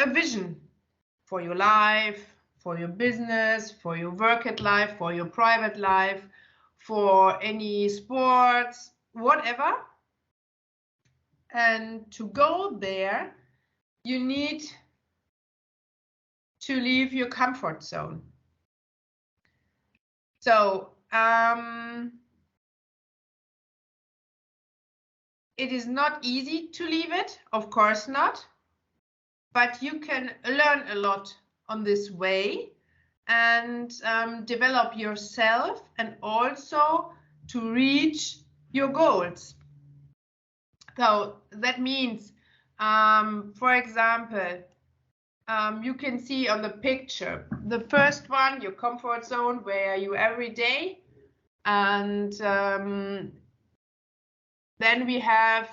S1: vision for your life, for your business, for your work at life, for your private life, for any sports, whatever. And to go there, you need to leave your comfort zone. So it is not easy to leave it, of course not, but you can learn a lot on this way and develop yourself and also to reach your goals. So that means, for example, you can see on the picture. The first one, your comfort zone, where you every day, and then we have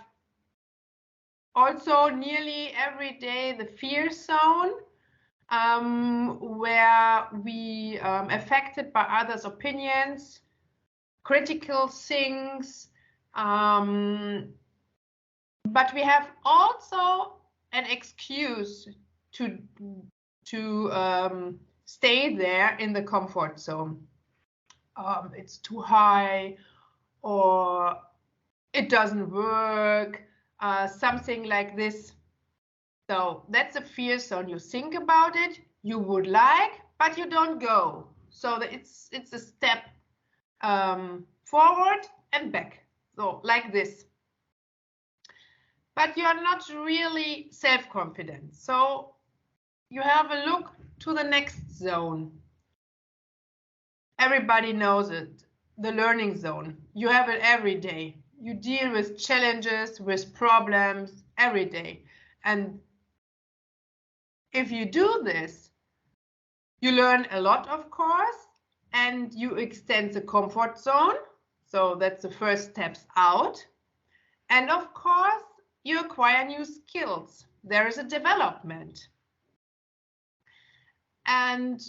S1: also nearly every day the fear zone, where we affected by others' opinions, critical things, but we have also an excuse to stay there in the comfort zone. It's too high, or it doesn't work, something like this. So that's a fear zone. You think about it, you would like, but you don't go. So it's a step forward and back. So like this. But you're not really self-confident. So you have a look to the next zone. Everybody knows it, the learning zone. You have it every day. You deal with challenges, with problems every day. And if you do this, you learn a lot, of course, and you extend the comfort zone. So that's the first steps out. And of course, you acquire new skills. There is a development. And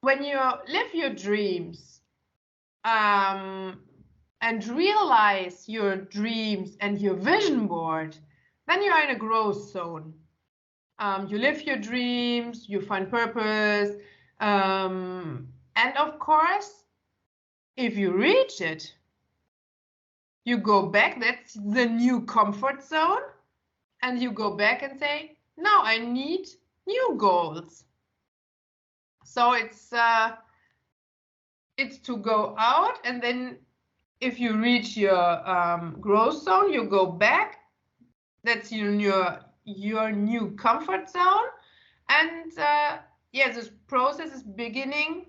S1: when you live your dreams and realize your dreams and your vision board, then you are in a growth zone. You live your dreams, you find purpose, and of course, if you reach it, you go back. That's the new comfort zone, and you go back and say, now I need new goals. So it's to go out, and then if you reach your growth zone, you go back. That's your new comfort zone, and yeah, this process is beginning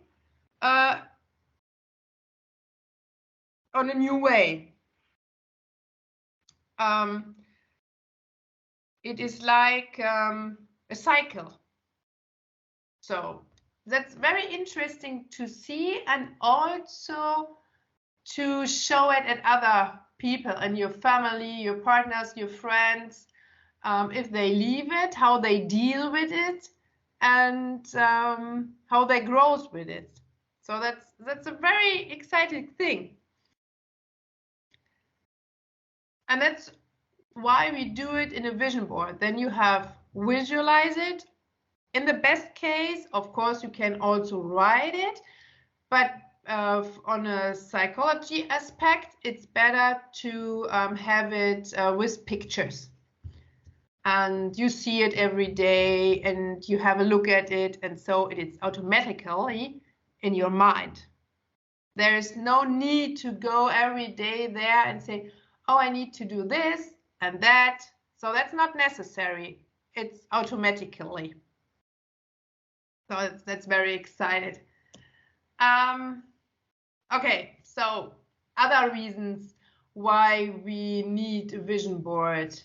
S1: on a new way. It is like a cycle. So that's very interesting to see, and also to show it at other people and your family, your partners, your friends, if they leave it, how they deal with it, and how they grow with it. So that's a very exciting thing. And that's why we do it in a vision board. Then you have visualize it. In the best case, of course, you can also write it, but on a psychology aspect, it's better to have it with pictures. And you see it every day, and you have a look at it, and so it is automatically in your mind. There is no need to go every day there and say, oh, I need to do this and that. So that's not necessary. It's automatically. So that's very excited. Okay, so other reasons why we need a vision board.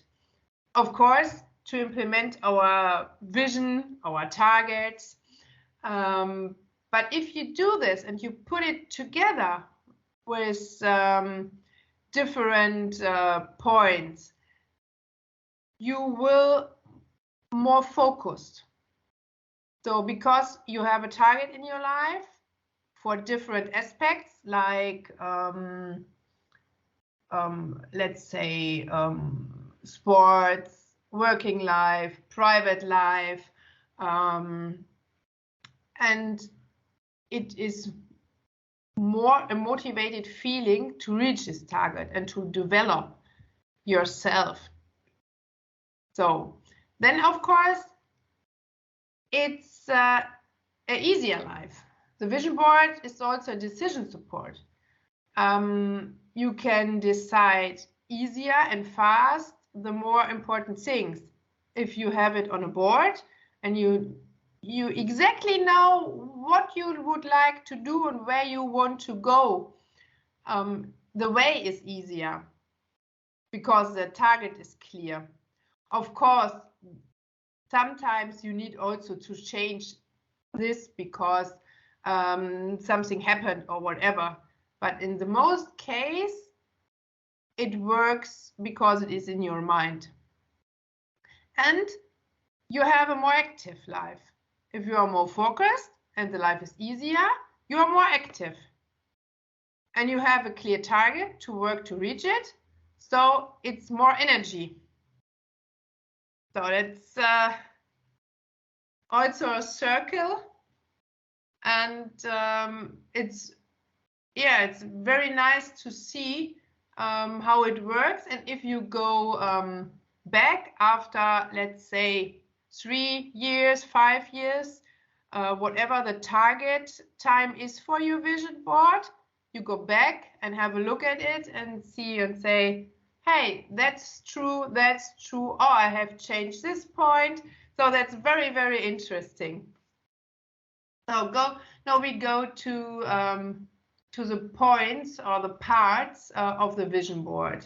S1: Of course, to implement our vision, our targets. But if you do this and you put it together with different points, you will more focused. So because you have a target in your life for different aspects, like let's say sports, working life, private life, and it is more a motivated feeling to reach this target and to develop yourself. So then, of course, it's an easier life. The vision board is also a decision support. You can decide easier and fast the more important things. If you have it on a board and you exactly know what you would like to do and where you want to go, the way is easier because the target is clear. Of course, sometimes you need also to change this because something happened or whatever. But in the most case, it works because it is in your mind. And you have a more active life. If you are more focused and the life is easier, you are more active. And you have a clear target to work to reach it. So it's more energy. So that's also a circle. And it's very nice to see how it works. And if you go back after, let's say, 3 years, 5 years, whatever the target time is for your vision board, you go back and have a look at it and see and say, hey, that's true, oh, I have changed this point. So that's very, very interesting. So now we go to the points or the parts of the vision board.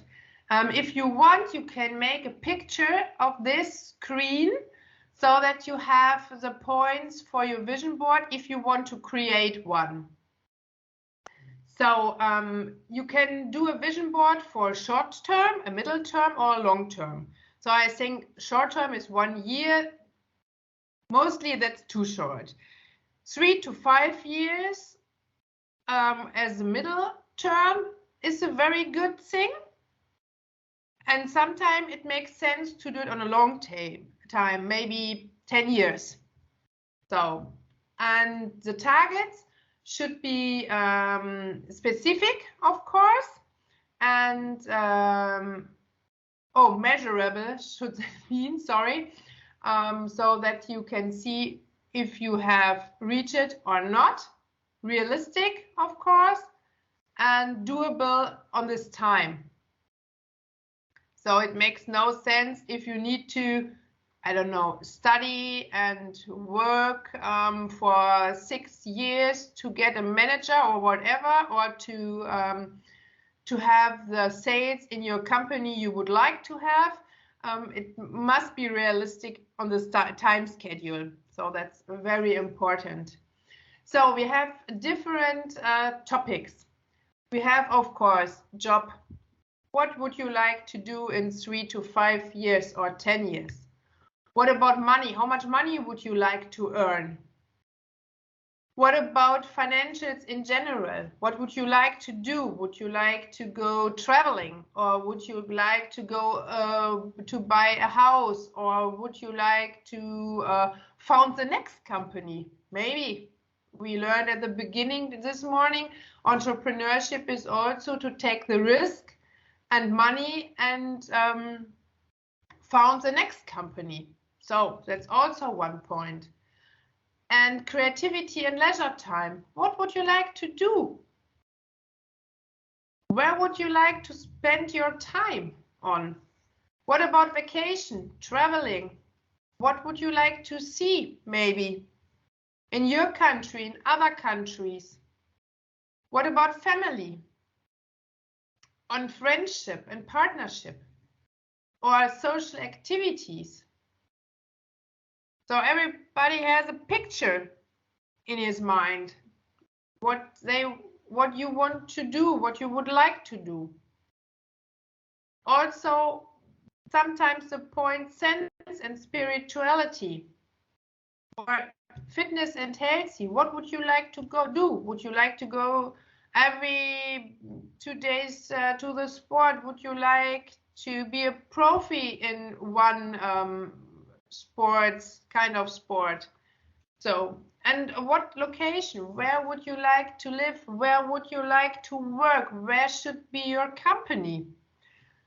S1: If you want, you can make a picture of this screen so that you have the points for your vision board if you want to create one. So you can do a vision board for short term, a middle term, or a long term. So I think short term is 1 year. Mostly that's too short. 3 to 5 years as a middle term is a very good thing. And sometimes it makes sense to do it on a long time, maybe 10 years. So, and the targets should be specific, of course, and measurable should that mean, sorry, so that you can see if you have reached it or not, realistic, of course, and doable on this time. So it makes no sense if you need to, I don't know, study and work for 6 years to get a manager or whatever, or to have the sales in your company you would like to have. It must be realistic on the time schedule. So that's very important. So we have different topics. We have, of course, job. What would you like to do in 3 to 5 years or 10 years? What about money? How much money would you like to earn? What about financials in general? What would you like to do? Would you like to go traveling? Or would you like to go to buy a house? Or would you like to found the next company? Maybe. We learned at the beginning this morning, entrepreneurship is also to take the risk and money and found the next company. So that's also one point. And creativity and leisure time. What would you like to do? Where would you like to spend your time on? What about vacation, traveling? What would you like to see, maybe, in your country, in other countries? What about family? On friendship and partnership? Or social activities? So everybody has a picture in his mind, what you want to do, what you would like to do. Also, sometimes the point sense and spirituality, or fitness and healthy. What would you like to go do? Would you like to go every 2 days to the sport? Would you like to be a profi in one kind of sport? So, and what location? Where would you like to live? Where would you like to work? Where should be your company?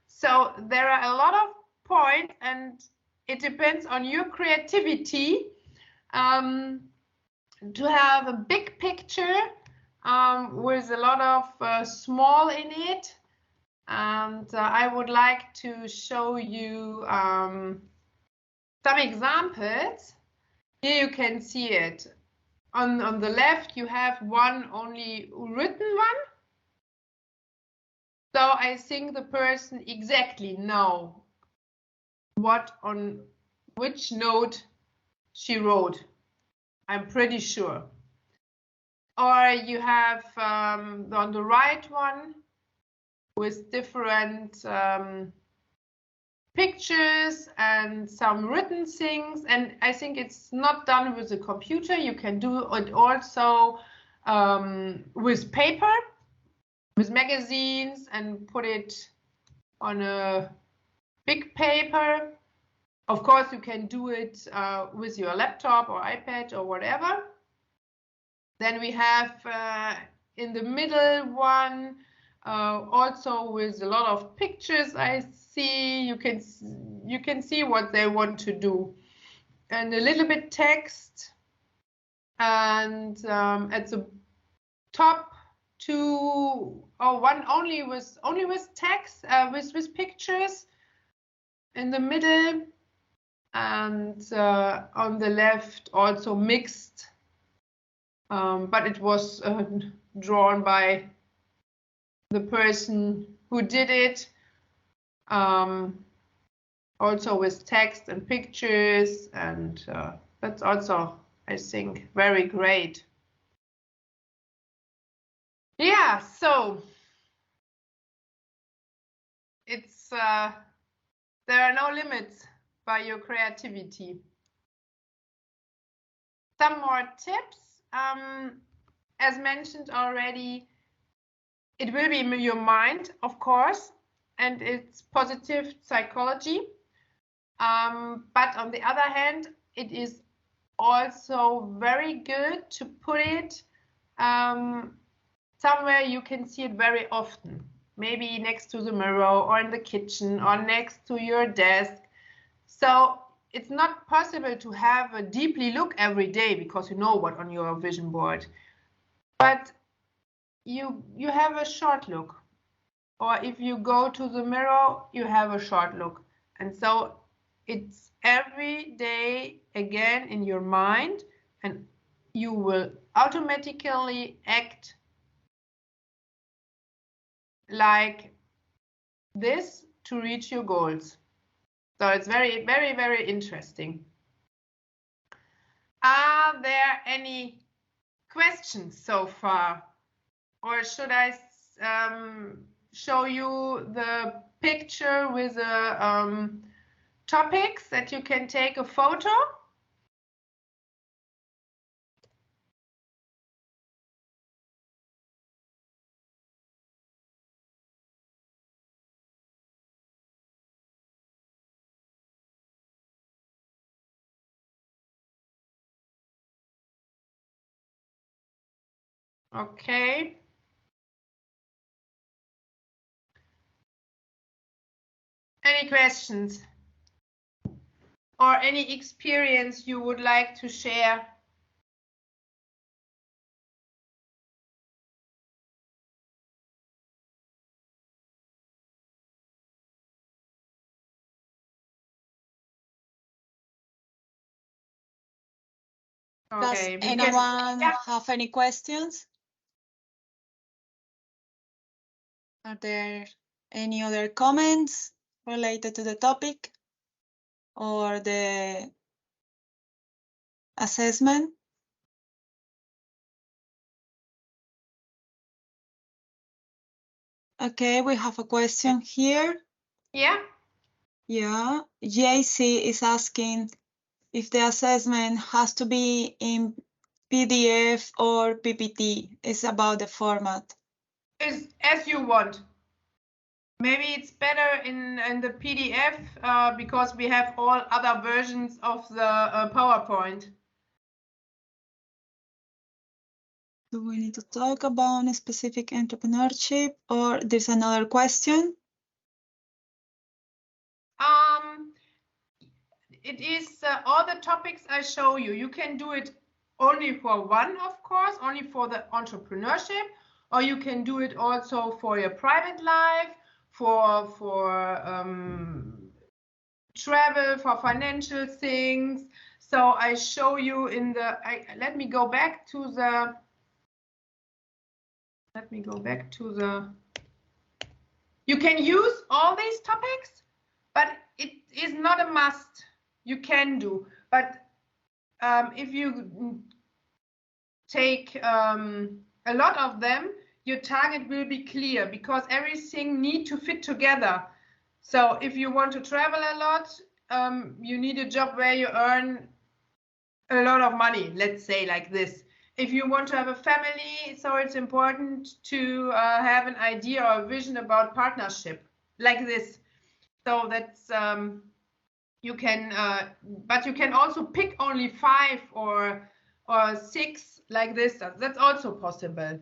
S1: So there are a lot of points, and it depends on your creativity to have a big picture with a lot of small in it. And I would like to show you some examples. Here you can see it. On the left, you have one only written one. So I think the person exactly know what on which note she wrote. I'm pretty sure. Or you have on the right one with different pictures and some written things. And I think it's not done with a computer. You can do it also with paper, with magazines, and put it on a big paper. Of course, you can do it with your laptop or iPad or whatever. Then we have in the middle one also with a lot of pictures. I see you can see what they want to do, and a little bit text, and at the top one only with text with pictures in the middle, and on the left also mixed, but it was drawn by the person who did it, also with text and pictures, and that's also, I think, very great. Yeah, so it's there are no limits by your creativity. Some more tips. As mentioned already, it will be in your mind, of course, and it's positive psychology. But on the other hand, it is also very good to put it somewhere you can see it very often. Maybe next to the mirror or in the kitchen or next to your desk. So it's not possible to have a deeply look every day because you know what on your vision board. But you have a short look. Or if you go to the mirror, you have a short look. And so it's every day again in your mind, and you will automatically act like this to reach your goals. So it's very, very, very interesting. Are there any questions so far? Or should I show you the picture with the topics that you can take a photo? Okay. Any questions? Or any experience you would like to share? Okay.
S4: Does anyone have any questions? Are there any other comments related to the topic or the assessment? Okay, we have a question here.
S1: Yeah.
S4: Yeah, JC is asking if the assessment has to be in PDF or PPT. It's about the format.
S1: As you want. Maybe it's better in the PDF because we have all other versions of the PowerPoint.
S4: Do we need to talk about a specific entrepreneurship, or there's another question?
S1: It is all the topics I show you. You can do it only for one, of course, only for the entrepreneurship, or you can do it also for your private life, for travel, for financial things. So I show you in the, let me go back to the, you can use all these topics, but it is not a must. You can do, but if you take a lot of them, your target will be clear because everything need to fit together. So if you want to travel a lot, you need a job where you earn a lot of money, let's say like this. If you want to have a family, so it's important to have an idea or a vision about partnership like this. So that's you can, but you can also pick only 5 or 6 like this. That's also possible.